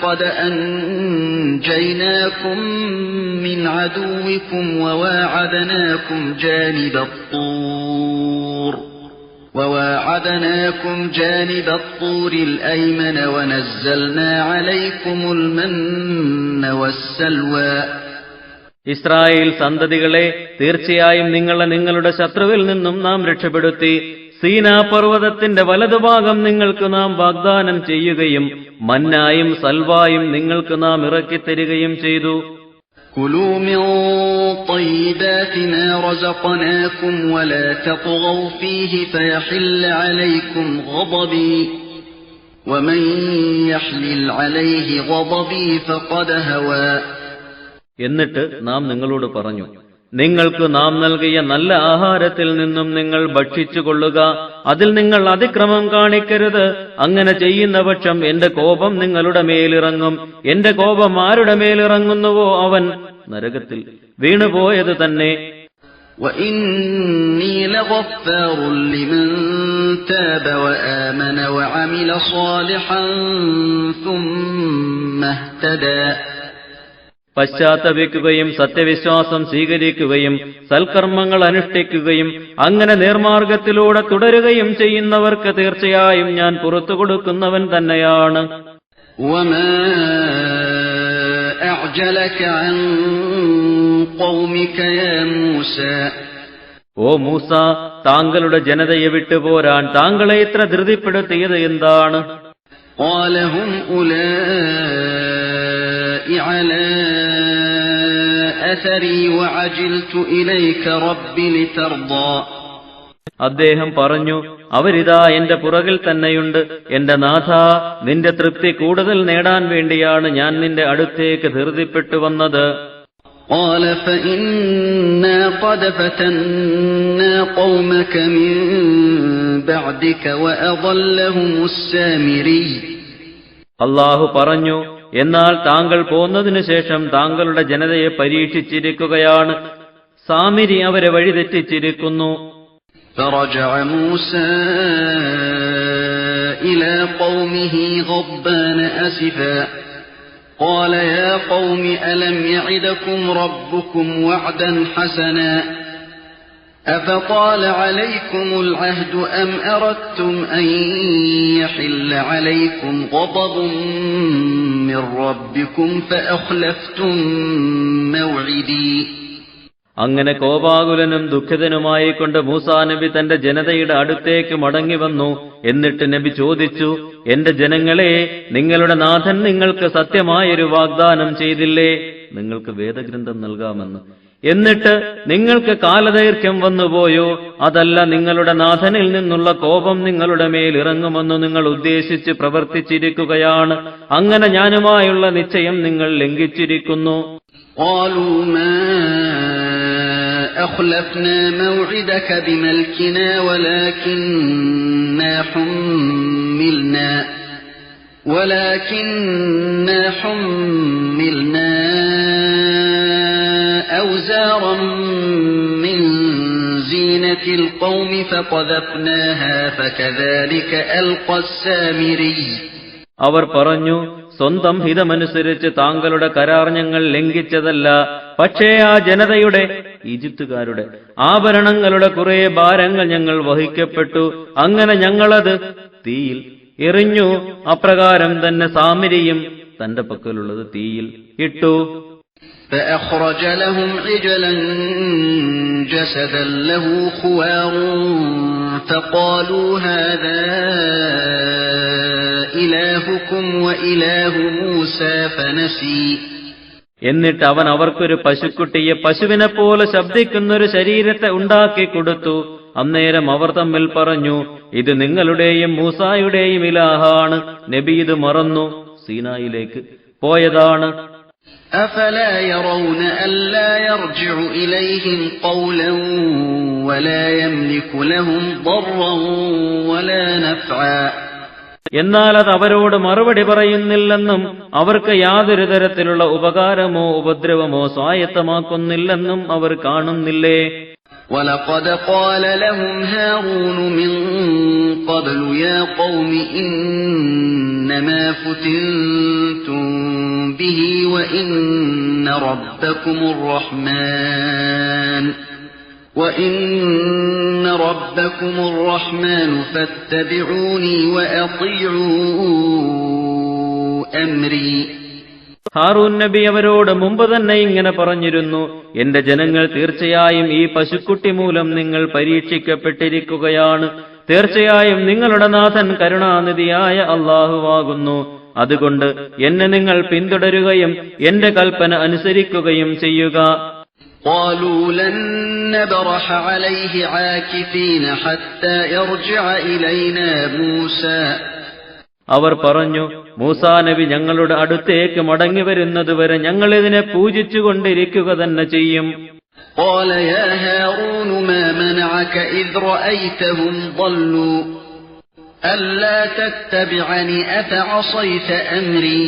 قد أنجيناكم من عدوكم وواعدناكم جانب الطور الأيمن ونزلنا عليكم المن والسلوى. ഇസ്രായേൽ സന്തതികളെ, തീർച്ചയായും നിങ്ങളെ നിങ്ങളുടെ ശത്രുവിൽ നിന്നും നാം രക്ഷപ്പെടുത്തി. സീനാ പർവ്വതത്തിന്റെ വലതുഭാഗം നിങ്ങൾക്ക് നാം വാഗ്ദാനം ചെയ്യുകയും മന്നായും സൽവായും നിങ്ങൾക്ക് നാം ഇറക്കിത്തരികയും ചെയ്തു. كلوا من طيبات ما رزقناكم ولا تطغوا فيه فيحل عليكم غضبي ومن يحلل عليه غضبي فقد هوى. എന്നിട്ട് നാം നിങ്ങളോട് പറഞ്ഞു, നിങ്ങൾക്ക് നാം നൽകിയ നല്ല ആഹാരത്തിൽ നിന്നും നിങ്ങൾ ഭക്ഷിച്ചുകൊള്ളുക, അതിൽ നിങ്ങൾ അതിക്രമം കാണിക്കരുത്. അങ്ങനെ ചെയ്യുന്ന പക്ഷം എന്റെ കോപം നിങ്ങളുടെ മേലിറങ്ങും. എന്റെ കോപം ആരുടെ മേലിറങ്ങുന്നുവോ അവൻ നരകത്തിൽ വീണുപോയത് തന്നെ. وَإِنِّي لَغَفَّارٌ لِمَن تَابَ وَآمَنَ وَعَمِلَ صَالِحًا ثُمَّ اهْتَدَى. പശ്ചാത്തപിക്കുകയും സത്യവിശ്വാസം സ്വീകരിക്കുകയും സൽക്കർമ്മങ്ങൾ അനുഷ്ഠിക്കുകയും അങ്ങനെ നേർമാർഗത്തിലൂടെ തുടരുകയും ചെയ്യുന്നവർക്ക് തീർച്ചയായും ഞാൻ പുറത്തു കൊടുക്കുന്നവൻ തന്നെയാണ്. وَمَا أَعْجَلَكَ عَن قَوْمِكَ يَا مُوسَى. ഓ മൂസ, താങ്കളുടെ ജനതയെ വിട്ടുപോരാൻ താങ്കളെ ഇത്ര ധൃതിപ്പെടുത്തിയത് എന്താണ്? قَالَ هُمْ أُولَئِكَ عَلَى أَثَرِي وَعَجِلْتُ إِلَيْكَ رَبِّ لِتَرْضَى. അദ്ദേഹം പറഞ്ഞു, അവരിതാ എന്റെ പുറകിൽ തന്നെയുണ്ട്. എന്റെ നാഥ, നിന്റെ തൃപ്തി കൂടുതൽ നേടാൻ വേണ്ടിയാണ് ഞാൻ നിന്റെ അടുത്തേക്ക് ധൃതിപ്പെട്ടു വന്നത്. قَالَ فَإِنَّا قَدْ فَتَنَّا قَوْمَكَ مِن بَعْدِكَ وَأَضَلَّهُمُ السَّامِرِيُّ. അല്ലാഹു പറഞ്ഞു, എന്നാൽ താങ്കൾ പോന്നതിനു ശേഷം താങ്കളുടെ ജനതയെ പരീക്ഷിച്ചിരിക്കുകയാണ്. സാമിരി അവരെ വഴിതെറ്റിച്ചിരിക്കുന്നു. فرجع موسى إلى قومه غضبان أسفا قال يا قوم ألم يعدكم ربكم وعدا حسنا أفطال عليكم العهد أم أردتم أن يحل عليكم غضب من ربكم فأخلفتم موعدي. അങ്ങനെ കോപാകുലനും ദുഃഖിതനുമായിക്കൊണ്ട് മൂസാ നബി തന്റെ ജനതയുടെ അടുത്തേക്ക് മടങ്ങി വന്നു. എന്നിട്ട് നബി ചോദിച്ചു, എന്റെ ജനങ്ങളെ, നിങ്ങളുടെ നാഥൻ നിങ്ങൾക്ക് സത്യമായൊരു വാഗ്ദാനം ചെയ്തില്ലേ? നിങ്ങൾക്ക് വേദഗ്രന്ഥം നൽകാമെന്ന്. എന്നിട്ട് നിങ്ങൾക്ക് കാലദൈർഘ്യം വന്നുപോയോ? അതല്ല നിങ്ങളുടെ നാഥനിൽ നിന്നുള്ള കോപം നിങ്ങളുടെ മേൽ ഇറങ്ങുമെന്ന് നിങ്ങൾ ഉദ്ദേശിച്ച് പ്രവർത്തിച്ചിരിക്കുകയാണ്. അങ്ങനെ ഞാനുമായുള്ള നിശ്ചയം നിങ്ങൾ ലംഘിച്ചിരിക്കുന്നു. قالوا ما أخلفنا موعدك بملكنا ولكننا حملنا أوزارا من زينة القوم فقذفناها فكذلك ألقى السامري. അവർ പറഞ്ഞു, സ്വന്തം ഹിതമനുസരിച്ച് താങ്കളുടെ കരാർ ഞങ്ങൾ ലംഘിച്ചതല്ല. പക്ഷേ ആ ജനതയുടെ, ഈജിപ്തുകാരുടെ ആഭരണങ്ങളുടെ കുറെ ഭാരങ്ങൾ ഞങ്ങൾ വഹിക്കപ്പെട്ടു. അങ്ങനെ ഞങ്ങളത് തീയിൽ എറിഞ്ഞു. അപ്രകാരം തന്നെ സാമിരിയും തന്റെ പക്കലുള്ളത് തീയിൽ ഇട്ടു. فأخرج لهم عجلا جسدا له خوار فقالوا هذا إلهكم وإله موسى فنسي. എന്നിട്ട് അവൻ അവർക്കൊരു പശുക്കുട്ടിയെ, പശുവിനെ പോലെ ശബ്ദിക്കുന്നൊരു ശരീരത്തെ ഉണ്ടാക്കി കൊടുത്തു. അന്നേരം അവർ തമ്മിൽ പറഞ്ഞു, ഇത് നിങ്ങളുടെയും മൂസായുടെയും ഇലാഹാണ്. നബി ഇത് മറന്നു സീനായിലേക്ക് പോയതാണ്. أفلا يرون ألا يرجع إليهم قولا ولا يملك لهم ضرا ولا نفعا. എന്നാൽ അത് അവരോട് മറുപടി പറയുന്നില്ലെന്നും അവർക്ക് യാതൊരു തരത്തിലുള്ള ഉപകാരമോ ഉപദ്രവമോ സ്വായത്തമാക്കുന്നില്ലെന്നും അവർ കാണുന്നില്ലേ? وَلَقَدْ قَالَ لَهُمْ هَارُونُ مِنْ قَبْلُ يَا قَوْمِ إِنَّمَا فُتِنْتُمْ بِهِ وَإِنَّ رَبَّكُمُ الرَّحْمَنُ فَاتَّبِعُونِي وَأَطِيعُوا أَمْرِي. ഹാറൂൻ നബി അവരോട് മുമ്പ് തന്നെ ഇങ്ങനെ പറഞ്ഞിരുന്നു, എന്റെ ജനങ്ങൾ തീർച്ചയായും ഈ പശുക്കുട്ടി മൂലം നിങ്ങൾ പരീക്ഷിക്കപ്പെട്ടിരിക്കുകയാണ്. തീർച്ചയായും നിങ്ങളുടെ നാഥൻ കരുണാനിധിയായ അല്ലാഹുവാകുന്നു. അതുകൊണ്ട് എന്നെ നിങ്ങൾ പിന്തുടരുകയും എന്റെ കൽപ്പന അനുസരിക്കുകയും ചെയ്യുക. قالوا لن نبرح عليه عاكفين حتى يرجع إلينا موسى. അവർ പറഞ്ഞു, മൂസാ നബി ഞങ്ങളുടെ അടുത്തേക്ക് മടങ്ങി വരുന്നതുവരെ ഞങ്ങൾ ഇതിനെ പൂജിച്ചുകൊണ്ടിരിക്കുക തന്നെ ചെയ്യും. قال يا هارون ما منعك إذ رأيتهم ضلوا ألا تتبعني أفعصيت أمري.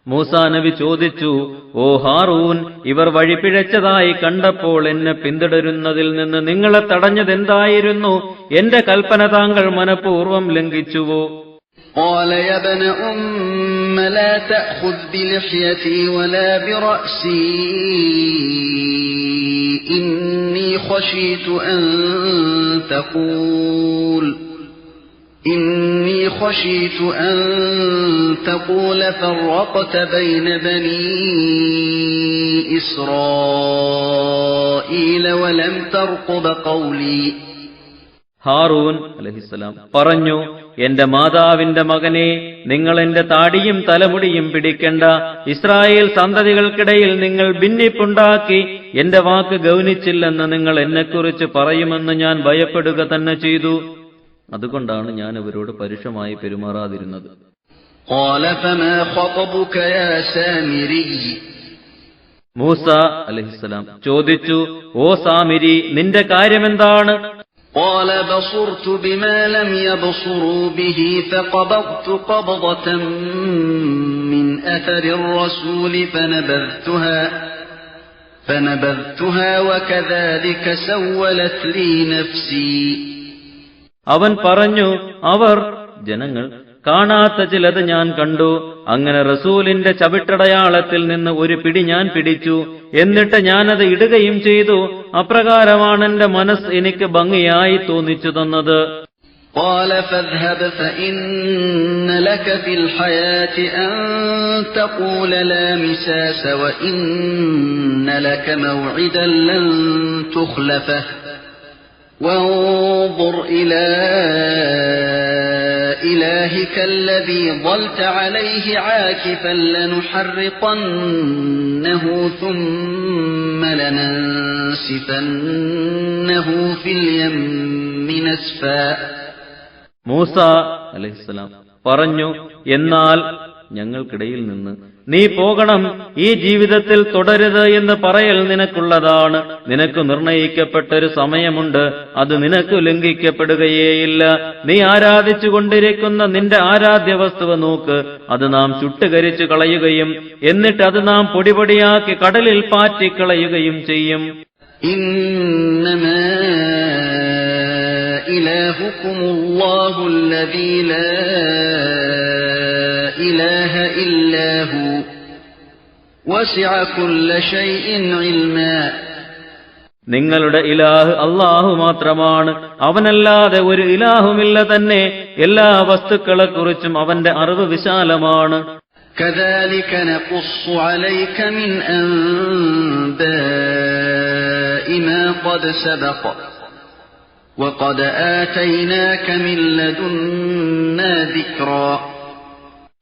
മൂസാ നബി ചോദിച്ചു, ഓ ഹാറൂൻ, ഇവർ വഴിപിഴച്ചതായി കണ്ടപ്പോൾ എന്നെ പിന്തുടരുന്നതിൽ നിന്ന് നിങ്ങളെ തടഞ്ഞതെന്തായിരുന്നു? എന്റെ കൽപ്പന താങ്കൾ മനഃപൂർവ്വം ലംഘിച്ചുവോ? قال يا ابن أم لا تأخذ بلحيتي ولا برأسي إني خشيت أن تقول فرقت بين بني إسرائيل ولم ترقب قولي. ഹാറൂൻ അലൈഹിസ്സലാം പറഞ്ഞു, എന്റെ മാതാവിന്റെ മകനെ, നിങ്ങൾ എന്റെ താടിയും തലമുടിയും പിടിക്കണ്ട. ഇസ്രായേൽ സന്തതികൾക്കിടയിൽ നിങ്ങൾ ഭിന്നിപ്പുണ്ടാക്കി എന്റെ വാക്ക് ഗൗനിച്ചില്ലെന്ന് നിങ്ങൾ എന്നെക്കുറിച്ച് പറയുമെന്ന് ഞാൻ ഭയപ്പെടുക തന്നെ ചെയ്തു. അതുകൊണ്ടാണ് ഞാൻ ഇവരോട് പരുഷമായി പെരുമാറാതിരുന്നത്. قال فما خطبك يا سامري. മൂസ അലൈഹിസ്സലാം ചോദിച്ചു, ഓ സാമിരി, നിന്റെ കാര്യമെന്താണ്? قال بصرت بما لم يبصروا به فقبضت قبضة من أثر الرسول فنبذتها وكذلك سولت لي نفسي. അവൻ പറഞ്ഞു, ജനങ്ങൾ കാണാത്ത ചിലത് ഞാൻ കണ്ടു. അങ്ങനെ റസൂലിന്റെ ചവിട്ടടയാളത്തിൽ നിന്ന് ഒരു പിടി ഞാൻ പിടിച്ചു. എന്നിട്ട് ഞാനത് ഇടുകയും ചെയ്തു. അപ്രകാരമാണ് എന്റെ മനസ്സ് എനിക്ക് ഭംഗിയായി തോന്നിച്ചു തന്നത്. قال فاذهب فإن لك في الحياة أن تقول لا مساس وإن لك موعدا لن تخلفه وانظر إلى إلهك الذي ظلت عليه عاكفا لنحرقنه ثم لننسفنه في اليم نسفا. മൂസ അലൈഹിസ്സലാം പറഞ്ഞു, എന്നാൽ ഞങ്ങൾക്കിടയിൽ നിന്ന് നീ പോകണം, ഈ ജീവിതത്തിൽ തുടരുത് എന്ന് പറയൽ നിനക്കുള്ളതാണ്. നിനക്ക് നിർണയിക്കപ്പെട്ടൊരു സമയമുണ്ട്, അത് നിനക്ക് ലംഘിക്കപ്പെടുകയേയില്ല. നീ ആരാധിച്ചുകൊണ്ടിരിക്കുന്ന നിന്റെ ആരാധ്യ വസ്തുവ നോക്ക്, അത് നാം ചുട്ടുകരിച്ചു കളയുകയും എന്നിട്ട് അത് നാം പൊടിപൊടിയാക്കി കടലിൽ പാറ്റിക്കളയുകയും ചെയ്യും. إنما إلهكم الله الذي لا إله إلا هو وسع كل شيء علما. നിങ്ങളുടെ ഇലാഹ് അല്ലാഹു മാത്രമാണ്, അവനല്ലാതെ ഒരു ഇലാഹുമില്ല തന്നെ. എല്ലാ വസ്തുക്കളെക്കുറിച്ചും അവന്റെ അറിവ് വിശാലമാണ്. كذلك نقص عليك من أنباء ما قد سبق وقد آتيناك من لدنا ذكرا.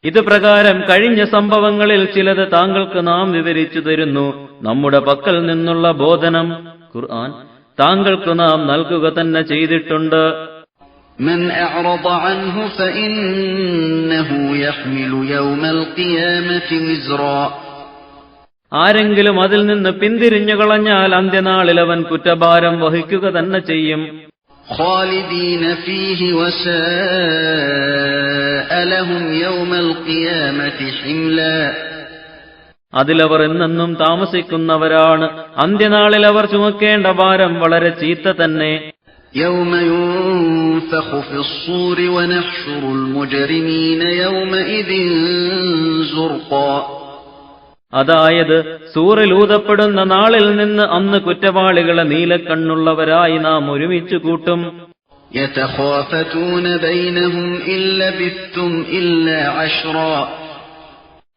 ഇത് പ്രകാരം കഴിഞ്ഞ സംഭവങ്ങളിൽ ചിലത് താങ്കൾക്ക് നാം വിവരിച്ചു തരുന്നു. നമ്മുടെ പക്കൽ നിന്നുള്ള ബോധനം ഖുർആൻ താങ്കൾക്ക് നാം നൽകുക തന്നെ ചെയ്തിട്ടുണ്ട്. من أعرض عنه فإنه يحمل يوم القيامة وزرا. ആരെങ്കിലും അതിൽ നിന്ന് പിന്തിരിഞ്ഞു കളഞ്ഞാൽ അന്ത്യനാളിൽ അവൻ കുറ്റഭാരം വഹിക്കുക തന്നെ ചെയ്യും. خالدين فيه وساء لهم يوم القيامة حملا. അതിലവർ എന്നെന്നും താമസിക്കുന്നവരാണ്. അന്ത്യനാളിൽ അവർ ചുമക്കേണ്ട ഭാരം വളരെ ചീത്ത തന്നെ. يوم ينفخ في الصور ونحشر المجرمين يومئذ زرقا. അതായത് സൂറിലൂതപ്പെടുന്ന നാളിൽ നിന്ന് അന്ന് കുറ്റവാളികളെ നീലക്കണ്ണുള്ളവരായി നാം ഒരുമിച്ചു കൂട്ടും. يتخافتون بينهم إن لبثتم إلا عشرا.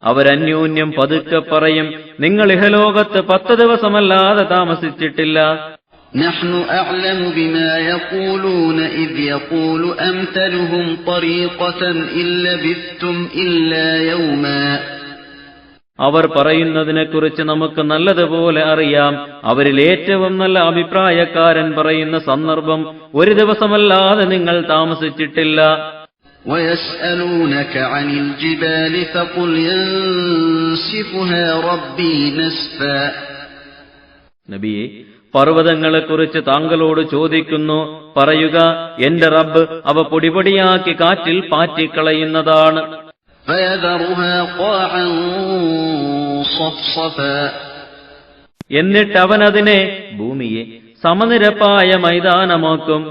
അവരന്യോന്യം പതുക്കെ പറയും, നിങ്ങൾ ഇഹലോകത്ത് 10 ദിവസമല്ലാതെ താമസിച്ചിട്ടില്ല. نحن أعلم بما يقولون إذ يقول أمثلهم طريقة إن لبثتم إلا يوما. അവർ പറയുന്നതിനെക്കുറിച്ച് നമുക്ക് നല്ലതുപോലെ അറിയാം. അവരിൽ ഏറ്റവും നല്ല അഭിപ്രായക്കാരൻ പറയുന്ന സന്ദർഭം ഒരു ദിവസമല്ലാതെ നിങ്ങൾ താമസിച്ചിട്ടില്ല. ويسألونك عن الجبال فقل ينسفها ربي نسفا. നബിയെ, പർവ്വതങ്ങളെക്കുറിച്ച് താങ്കളോട് ചോദിക്കുന്നു. പറയുക, എന്റെ റബ്ബ് അവ പൊടിപൊടിയാക്കി കാറ്റിൽ പാറ്റിക്കളയുന്നതാണ്. فيذرها قاعا صفصفا. എന്നിട്ട് അവനതിനെ, ഭൂമിയെ, സമനിരപ്പായ മൈതാനമാക്കും.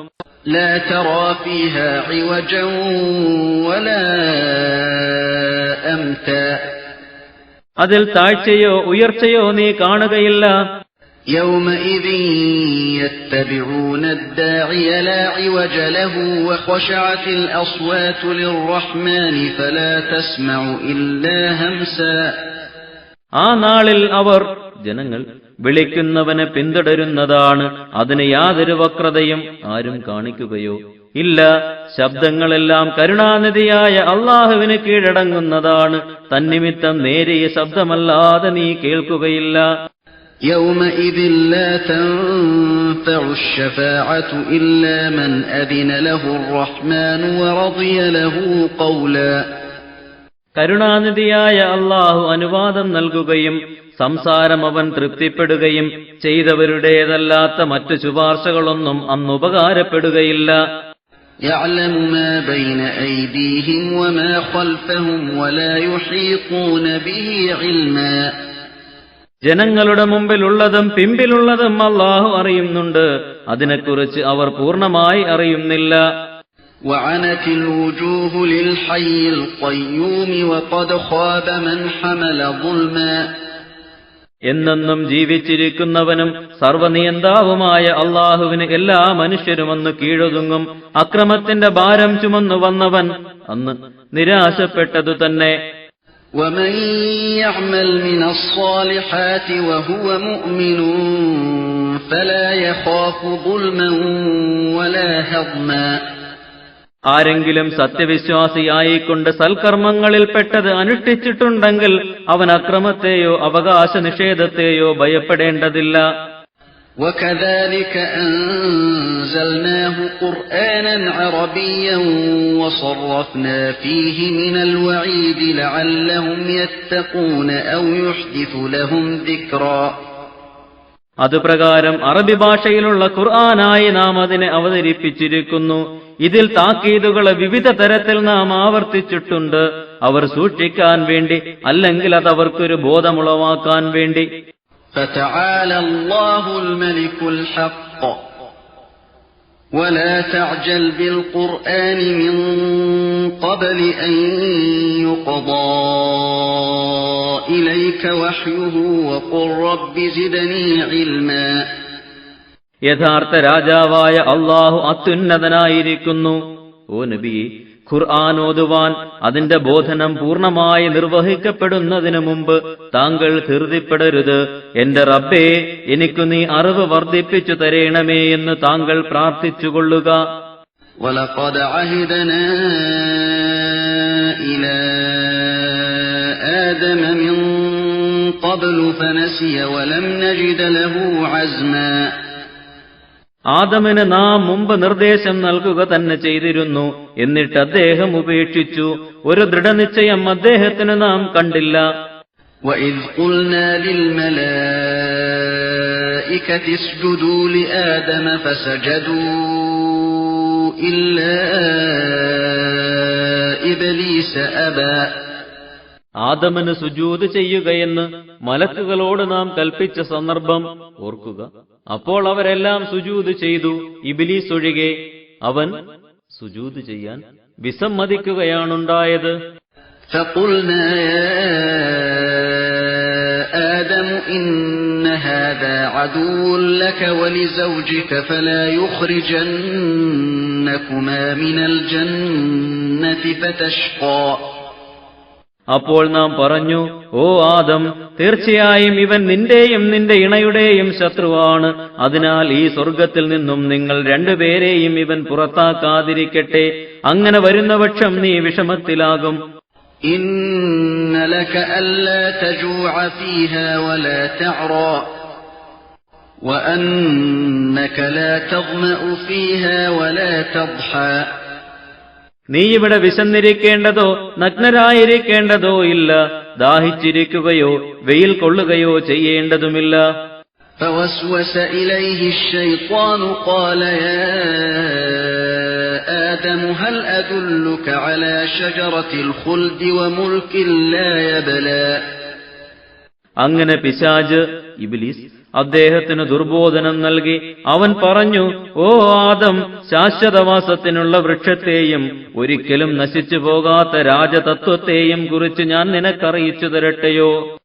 لا ترى فيها عوجا ولا أمتا. അതിൽ താഴ്ചയോ ഉയർച്ചയോ നീ കാണുകയില്ല. يومئذ يتبعون الداعي لا عوج له وخشعت الأصوات للرحمن فلا تسمع إلا همسا. ആ നാളിൽ അവർ, ജനങ്ങൾ, വിളിക്കുന്നവനെ പിന്തുടരുന്നതാണ്. അതിന് യാതൊരു വക്രതയും ആരും കാണിക്കുകയോ ഇല്ല. ശബ്ദങ്ങളെല്ലാം കരുണാനിധിയായ അള്ളാഹുവിന് കീഴടങ്ങുന്നതാണ്. തന്നിമിത്തം നേരിയ ശബ്ദമല്ലാതെ നീ കേൾക്കുകയില്ല. يومئذ لا تنفع الشفاعة إلا من أذن له الرحمن ورضي له قولا. കരുണാനിധിയായ അള്ളാഹു അനുവാദം നൽകുകയും സംസാരം അവൻ തൃപ്തിപ്പെടുകയും ചെയ്തവരുടേതല്ലാത്ത മറ്റു ശുപാർശകളൊന്നും അന്ന് ഉപകാരപ്പെടുകയില്ല. يعلم ما بين أيديهم وما خلفهم ولا يحيطون به علما. ജനങ്ങളുടെ മുമ്പിലുള്ളതും പിമ്പിലുള്ളതും അല്ലാഹു അറിയുന്നുണ്ട്. അതിനെക്കുറിച്ച് അവർ പൂർണ്ണമായി അറിയുന്നില്ല. وعنت الوجوه للحي القيوم وقد خاب من حمل ظلما. എന്നെന്നും ജീവിച്ചിരിക്കുന്നവനും സർവനിയന്താവുമായ അള്ളാഹുവിന് എല്ലാ മനുഷ്യരും അന്ന് കീഴൊതുങ്ങും. അക്രമത്തിന്റെ ഭാരം ചുമന്നു വന്നവൻ അന്ന് നിരാശപ്പെട്ടതു തന്നെ. ومن يعمل من الصالحات وهو مؤمن فلا يخاف ظلما ولا هضما. ആരെങ്കിലും സത്യവിശ്വാസിയായിക്കൊണ്ട് സൽക്കർമ്മങ്ങളിൽപ്പെട്ടത് അനുഷ്ഠിച്ചിട്ടുണ്ടെങ്കിൽ അവൻ അക്രമത്തെയോ അവകാശ നിഷേധത്തെയോ ഭയപ്പെടേണ്ടതില്ല. وَكَذَلِكَ أَنزَلْنَاهُ قُرْآنًا عَرَبِيًّا وَصَرَّفْنَا فِيهِ مِنَ الْوَعِيدِ لَعَلَّهُمْ يَتَّقُونَ أَوْ يُحْدِثُ لَهُمْ ذِكْرًا. അതുപ്രകാരം അറബി ഭാഷയിലുള്ള ഖുർആനായി നാം അതിനെ അവതരിപ്പിച്ചിരിക്കുന്നു. ഇതിൽ താക്കീതുകളെ വിവിധ തരത്തിൽ നാം ആവർത്തിച്ചിട്ടുണ്ട്, അവർ സൂക്ഷിക്കാൻ വേണ്ടി, അല്ലെങ്കിൽ അത് അവർക്കൊരു ബോധമുളവാക്കാൻ വേണ്ടി. فَتَعَالَى اللَّهُ الْمَلِكُ الْحَقُّ وَلَا تَعْجَلْ بِالْقُرْآنِ مِنْ قَبْلِ أَنْ يُقْضَى إِلَيْكَ وَحْيُهُ وَقُلْ رَبِّ زِدْنِي عِلْمًا. യഥാർത്ഥ രാജാവായ അല്ലാഹു അത്യുന്നതനായിരിക്കുന്നു. ഓ നബിയെ, ഖുർആൻ ഓതുവാൻ അതിന്റെ ബോധനം പൂർണ്ണമായി നിർവഹിക്കപ്പെടുന്നതിനു മുമ്പ് താങ്കൾ ധൃതിപ്പെടരുത്. എന്റെ റബ്ബേ, എനിക്കു നീ അറിവ് വർദ്ധിപ്പിച്ചു തരേണമേ എന്ന് താങ്കൾ പ്രാർത്ഥിച്ചുകൊള്ളുക. وَلَقَدْ عَهِدْنَا إِلَى آدَمَ مِنْ قَبْلُ فَنَسِيَ وَلَمْ نَجِدْ لَهُ عَزْمًا. ആദമിന് നാം മുമ്പ് നിർദ്ദേശം നൽകുക തന്നെ ചെയ്തിരുന്നു, എന്നിട്ട് അദ്ദേഹം ഉപേക്ഷിച്ചു. ഒരു ദൃഢനിശ്ചയം അദ്ദേഹത്തിന് നാം കണ്ടില്ല. وَإِذْ قُلْنَا لِلْمَلَائِكَةِ اسْجُدُوا لِآدَمَ فَسَجَدُوا إِلَّا إِبْلِيسَ أَبَى. ആദമിന് സുജൂദ് ചെയ്യുകയെന്ന് മലക്കുകളോട് നാം കൽപ്പിച്ച സന്ദർഭം ഓർക്കുക. അപ്പോൾ അവരെല്ലാം സുജൂദ് ചെയ്തു, ഇബ്ലീസ് ഒഴികെ. അവൻ സുജൂദ് ചെയ്യാൻ വിസമ്മതിക്കുകയാണുണ്ടായത്. فَقُلْنَا يَا آدَمُ إِنَّ هَذَا عَدُوٌّ لَكَ وَلِزَوْجِكَ فَلَا يُخْرِجَنَّكُمَا مِنَ الْجَنَّةِ فَتَشْقَى. അപ്പോൾ നാം പറഞ്ഞു, ഓ ആദം, തീർച്ചയായും ഇവൻ നിന്റെയും നിന്റെ ഇണയുടെയും ശത്രുവാണ്. അതിനാൽ ഈ സ്വർഗത്തിൽ നിന്നും നിങ്ങൾ രണ്ടുപേരെയും ഇവൻ പുറത്താക്കാതിരിക്കട്ടെ. അങ്ങനെ വരുന്നപക്ഷം നീ വിഷമത്തിലാകും. إِنَّ لَكَ أَلَّا تَجُوعَ فِيهَا وَلَا تَعْرَى وَأَنَّكَ لَا تَظْمَأُ فِيهَا وَلَا تَضْحَى. നീ ഇവിടെ വിശന്നിരിക്കേണ്ടതോ നഗ്നരായിരിക്കേണ്ടതോ ഇല്ല, ദാഹിച്ചിരിക്കുകയോ വെയിൽ കൊള്ളുകയോ ചെയ്യേണ്ടതുമില്ല. فَوَسْوَسَ إِلَيْهِ الشَّيْطَانُ قَالَ يَا آدَمُ هَلْ أَدُلُّكَ عَلَى شَجَرَةِ الْخُلْدِ وَمُلْكٍ لَا يَبْلَى. അങ്ങനെ പിശാച്, ഇബ്ലീസ്, അദ്ദേഹത്തിന് ദുർബോധനം നൽകി. അവൻ പറഞ്ഞു, ഓ ആദം, ശാശ്വതവാസത്തിനുള്ള വൃക്ഷത്തെയും ഒരിക്കലും നശിച്ചു പോകാത്ത രാജതത്വത്തെയും കുറിച്ച് ഞാൻ നിനക്കറിയിച്ചു തരട്ടെയോ?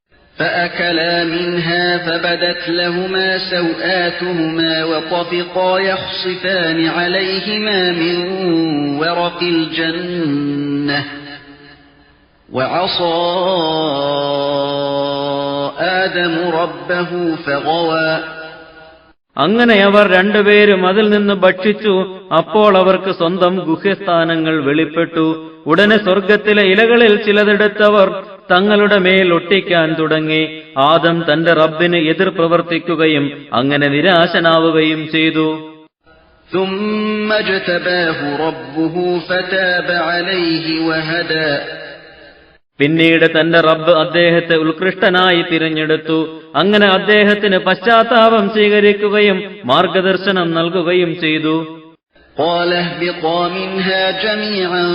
فَأَكَلَا مِنْهَا فَبَدَتْ لَهُمَا سَوْآتُهُمَا وَطَفِقَا يَخْصِفَانِ عَلَيْهِمَا مِنْ وَرَقِ الْجَنَّةِ وَعَصَى آدَمُ رَبَّهُ فَغَوَى. അങ്ങനെ അവർ രണ്ടുപേരും അതിൽ നിന്ന് ഭക്ഷിച്ചു. അപ്പോൾ അവർക്ക് സ്വന്തം ഗുഹ്യസ്ഥാനങ്ങൾ വെളിപ്പെട്ടു. ഉടനെ സ്വർഗത്തിലെ ഇലകളിൽ ചിലതെടുത്തവർ തങ്ങളുടെ മേൽ ഒട്ടിക്കാൻ തുടങ്ങി. ആദം തന്റെ റബ്ബിന് എതിർ പ്രവർത്തിക്കുകയും അങ്ങനെ നിരാശനാവുകയും ചെയ്തു. ثُمَّ اجْتَبَاهُ رَبُّهُ فَتَابَ عَلَيْهِ وَهَدَى. പിന്നീട് തന്റെ റബ്ബ് അദ്ദേഹത്തെ ഉത്കൃഷ്ടനായി തിരഞ്ഞെടുത്തു. അങ്ങനെ അദ്ദേഹത്തിന് പശ്ചാത്താപം സ്വീകരിക്കുകയും മാർഗദർശനം നൽകുകയും ചെയ്തു. قَالَ اهْبِطَا مِنْهَا جَمِيعًا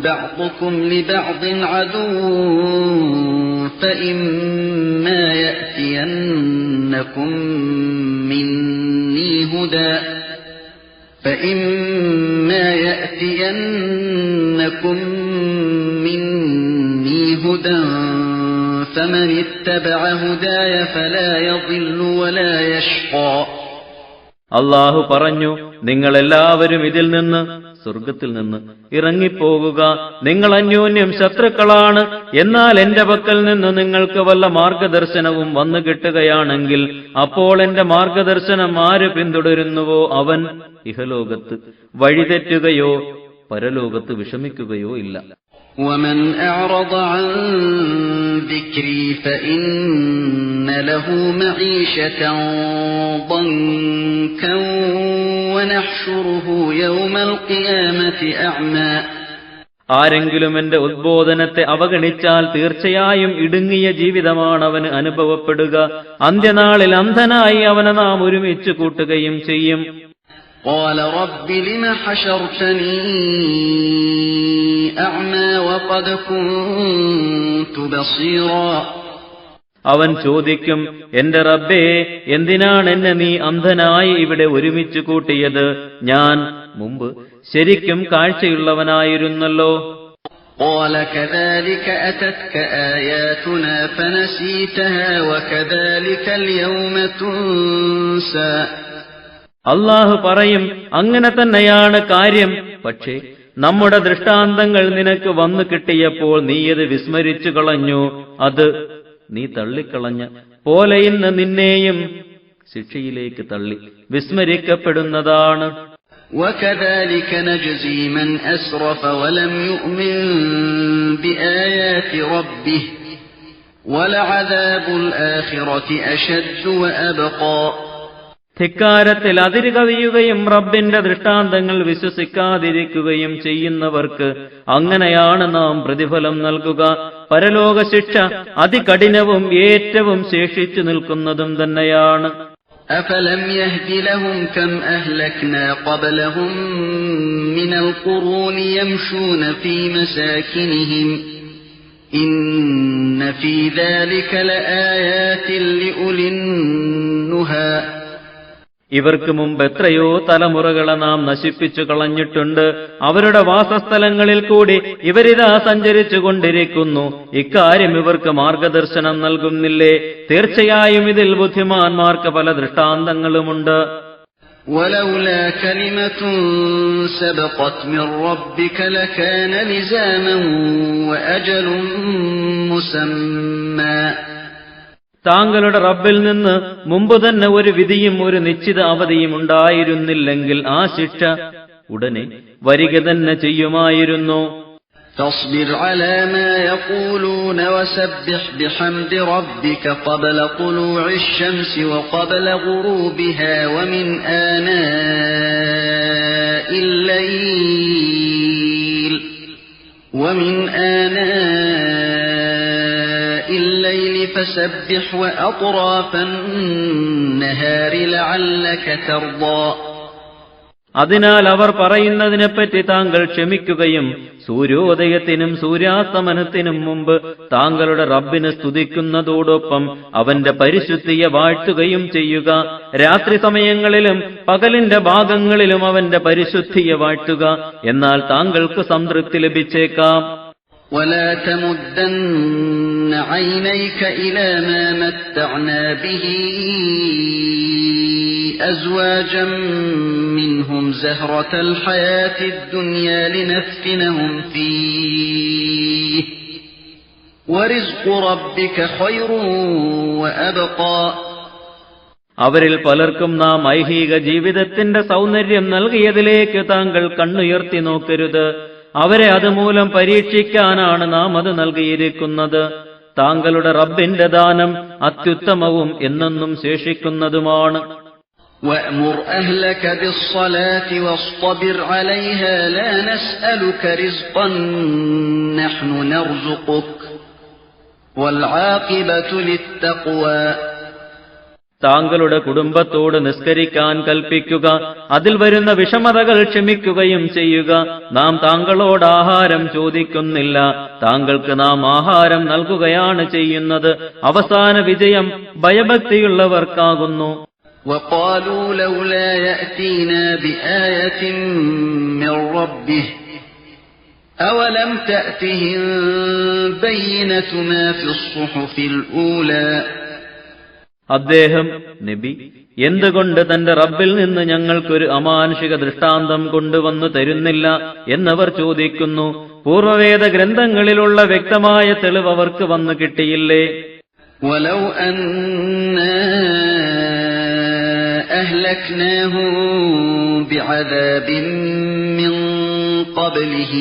بَعْضُكُمْ لِبَعْضٍ عَدُوٌّ فَإِمَّا يَأْتِيَنَّكُم مِّنِّي هُدًى فَمَنِ اتَّبَعَ هُدَايَ فَلَا يَضِلُّ وَلَا يَشْقَى. അല്ലാഹു പറഞ്ഞു, നിങ്ങളെല്ലാവരും ഇതിൽ നിന്ന് സ്വർഗത്തിൽ നിന്ന് ഇറങ്ങിപ്പോകുക. നിങ്ങൾ അന്യോന്യം ശത്രുക്കളാണ്. എന്നാൽ എന്റെ പക്കൽ നിന്ന് നിങ്ങൾക്ക് വല്ല മാർഗദർശനവും വന്നു കിട്ടുകയാണെങ്കിൽ അപ്പോൾ എന്റെ മാർഗദർശനം ആര് പിന്തുടരുന്നുവോ അവൻ ഇഹലോകത്ത് വഴിതെറ്റുകയോ പരലോകത്ത് വിഷമിക്കുകയോ ഇല്ല. وَمَنْ أَعْرَضَ عَنْ ذِكْرِي فَإِنَّ لَهُ مَعِيشَةً ضَنكًا وَنَحْشُرُهُ يَوْمَ الْقِيَامَةِ أَعْمَى. ആരെങ്കിലും എന്റെ ഉദ്ബോധനത്തെ അവഗണിച്ചാൽ തീർച്ചയായും ഇടുങ്ങിയ ജീവിതമാണ് അവന് അനുഭവപ്പെടുക. അന്ത്യനാളിൽ അന്ധനായി അവനെ നാം ഒരുമിച്ച് കൂട്ടുകയും ചെയ്യും. قال رب لم حشرتني أعمى وقد كنت بصيرا. അവൻ ചോദിക്കും, എന്റെ റബ്ബേ, എന്തിനാണ് എന്നെ നീ അന്ധനായി ഇവിടെ ഒരുമിച്ച് കൂട്ടിയത്? ഞാൻ മുമ്പ് ശരിക്കും കാഴ്ചയുള്ളവനായിരുന്നല്ലോ. قال كذلك أتتك آياتنا فنسيتها وكذلك اليوم تنسى. അല്ലാഹു പറയും, അങ്ങനെ തന്നെയാണ് കാര്യം. പക്ഷേ നമ്മുടെ ദൃഷ്ടാന്തങ്ങൾ നിനക്ക് വന്നു കിട്ടിയപ്പോൾ നീയത് വിസ്മരിച്ചു കളഞ്ഞു. അത് നീ തള്ളിക്കളഞ്ഞ പോലെ ഇന്ന് നിന്നെയും ശിക്ഷയിലേക്ക് തള്ളി വിസ്മരിക്കപ്പെടുന്നതാണ്. وكذلك نجزي من أسرف ولم يؤمن بآيات ربه ولعذاب الآخرة أشد وأبقى. ധിക്കാരത്തിൽ അതിര് കവിയുകയും റബ്ബിന്റെ ദൃഷ്ടാന്തങ്ങൾ വിശ്വസിക്കാതിരിക്കുകയും ചെയ്യുന്നവർക്ക് അങ്ങനെയാണ് നാം പ്രതിഫലം നൽകുക. പരലോക ശിക്ഷ അതികഠിനവും ഏറ്റവും ശേഷിച്ചു നിൽക്കുന്നതും തന്നെയാണ്. أفلم يهد لهم كم أهلكنا قبلهم من القرون يمشون في مساكنهم إن في ذلك لآيات لأولي النهى. ഇവർക്ക് മുമ്പ് എത്രയോ തലമുറകളെ നാം നശിപ്പിച്ചു കളഞ്ഞിട്ടുണ്ട്. അവരുടെ വാസസ്ഥലങ്ങളിൽ കൂടി ഇവരിതാ സഞ്ചരിച്ചു കൊണ്ടിരിക്കുന്നു. ഇക്കാര്യം ഇവർക്ക് മാർഗദർശനം നൽകുന്നില്ലേ? തീർച്ചയായും ഇതിൽ ബുദ്ധിമാന്മാർക്ക് പല ദൃഷ്ടാന്തങ്ങളുമുണ്ട്. ولولا كلمة سبقت من ربك لكان لزاما وأجل مسمى. താങ്കളുടെ റബ്ബിൽ നിന്ന് മുമ്പ് തന്നെ ഒരു വിധിയും ഒരു നിശ്ചിത അവധിയും ഉണ്ടായിരുന്നില്ലെങ്കിൽ ആ ശിക്ഷ ഉടനെ വരിക തന്നെ ചെയ്യുമായിരുന്നു. فاصبر على ما يقولون وسبح بحمد ربك قبل طلوع الشمس وقبل غروبها ومن آناء الليل فسبح وأطراف النهار لعلك ترضى. അതിനാൽ അവർ പറയുന്നതിനെപ്പറ്റി താങ്കൾ ക്ഷമിക്കുകയും സൂര്യോദയത്തിനും സൂര്യാസ്തമനത്തിനും മുമ്പ് താങ്കളുടെ റബ്ബിനെ സ്തുതിക്കുന്നതോടൊപ്പം അവന്റെ പരിശുദ്ധിയെ വാഴ്ത്തുകയും ചെയ്യുക. രാത്രി സമയങ്ങളിലും പകലിന്റെ ഭാഗങ്ങളിലും അവന്റെ പരിശുദ്ധിയെ വാഴ്ത്തുക. എന്നാൽ താങ്കൾക്ക് സംതൃപ്തി ലഭിച്ചേക്കാം. ولا تمدن عينيك إلى ما متعنا به أزواجا منهم زهرة الحياة الدنيا لنفتنهم فيه ورزق ربك خير وأبقى. അവരിൽ പലർക്കും നാം ഐഹിക ജീവിതത്തിന്റെ സൗന്ദര്യം നൽകിയതിലേക്ക് താങ്കൾ കണ്ണുയർത്തി നോക്കരുത്. അവരെ അതുമൂലം പരീക്ഷിക്കാനാണ് നാം അത് നൽകിയിരിക്കുന്നത്. താങ്കളുടെ റബ്ബിന്റെ ദാനം അത്യുത്തമവും എന്നെന്നും ശേഷിക്കുന്നതുമാണ്. وَأْمُرْ أَهْلَكَ بِالصَّلَاةِ وَاصْطَبِرْ عَلَيْهَا لَا نَسْأَلُكَ رِزْقًا نَحْنُ نَرْزُقُكَ وَالْعَاقِبَةُ لِلتَّقْوَى. താങ്കളുടെ കുടുംബത്തോട് നിസ്കരിക്കാൻ കൽപ്പിക്കുക. അതിൽ വരുന്ന വിഷമതകൾ ക്ഷമിക്കുകയും ചെയ്യുക. നാം താങ്കളോട് ആഹാരം ചോദിക്കുന്നില്ല, താങ്കൾക്ക് നാം ആഹാരം നൽകുകയാണ് ചെയ്യുന്നത്. അവസാന വിജയം ഭയഭക്തിയുള്ളവർക്കാകുന്നു. وَقَالُوا لَوْلَا يَأْتِينَا بِآيَةٍ مِّن رَّبِّهِ أَوَلَمْ تَأْتِهِم بَيِّنَةُ مَا فِي الصُّحُفِ الْأُولَى അദ്ദേഹം, നബി, എന്തുകൊണ്ട് തന്റെ റബ്ബിൽ നിന്ന് ഞങ്ങൾക്കൊരു അമാനുഷിക ദൃഷ്ടാന്തം കൊണ്ടുവന്നു തരുന്നില്ല എന്നവർ ചോദിക്കുന്നു. പൂർവവേദ ഗ്രന്ഥങ്ങളിലുള്ള വ്യക്തമായ തെളിവ് അവർക്ക് വന്നു കിട്ടിയില്ലേ? وَلَوْ أَنَّا أَهْلَكْنَاهُمْ بِعَذَابٍ مِّن قَبْلِهِ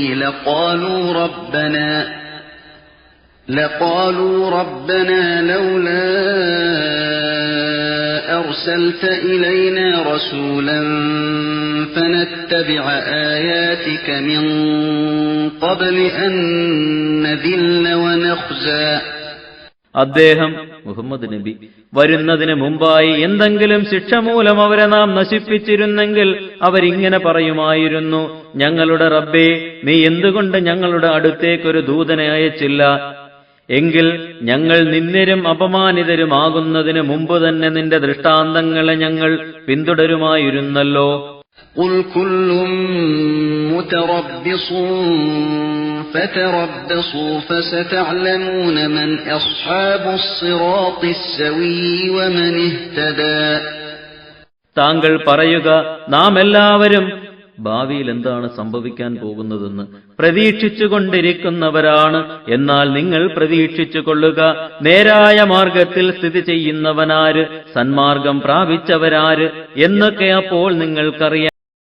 لَقَالُوا رَبَّنَا لَوْلَا أَرْسَلْتَ إِلَيْنَا رَسُولًا فَنَتَّبِعَ آيَاتِكَ مِن قَبْلِ أَن نَّذِلَّ وَنَخْزَىٰ. അദ്ദേഹം, മുഹമ്മദ് നബി, വരുന്നതിന് മുമ്പായി എന്തെങ്കിലും ശിക്ഷ മൂലം അവരെ നാം നശിപ്പിച്ചിരുന്നെങ്കിൽ അവരിങ്ങനെ പറയുമായിരുന്നു, ഞങ്ങളുടെ റബ്ബേ, നീ എന്തുകൊണ്ട് ഞങ്ങളുടെ അടുത്തേക്കൊരു ദൂതനെ അയച്ചില്ല? എങ്കിൽ ഞങ്ങൾ നിന്ദ്യരും അപമാനിതരുമാകുന്നതിന് മുമ്പ് തന്നെ നിന്റെ ദൃഷ്ടാന്തങ്ങളെ ഞങ്ങൾ പിന്തുടരുമായിരുന്നല്ലോ. قُلْ كُلٌّ مُتَرَبِّصٌ فَتَرَبَّصُوا فَسَتَعْلَمُونَ مَنْ أَصْحَابُ الصِّرَاطِ السَّوِيِّ وَمَنِ اهْتَدَى. താങ്കൾ പറയുക, നാം എല്ലാവരും ഭാവിയിൽ എന്താണ് സംഭവിക്കാൻ പോകുന്നതെന്ന് പ്രതീക്ഷിച്ചുകൊണ്ടിരിക്കുന്നവരാണ്. എന്നാൽ നിങ്ങൾ പ്രതീക്ഷിച്ചു കൊള്ളുക, നേരായ മാർഗത്തിൽ സ്ഥിതി ചെയ്യുന്നവനാര്, സന്മാർഗം പ്രാപിച്ചവരാര് എന്നൊക്കെ അപ്പോൾ നിങ്ങൾക്കറിയാം.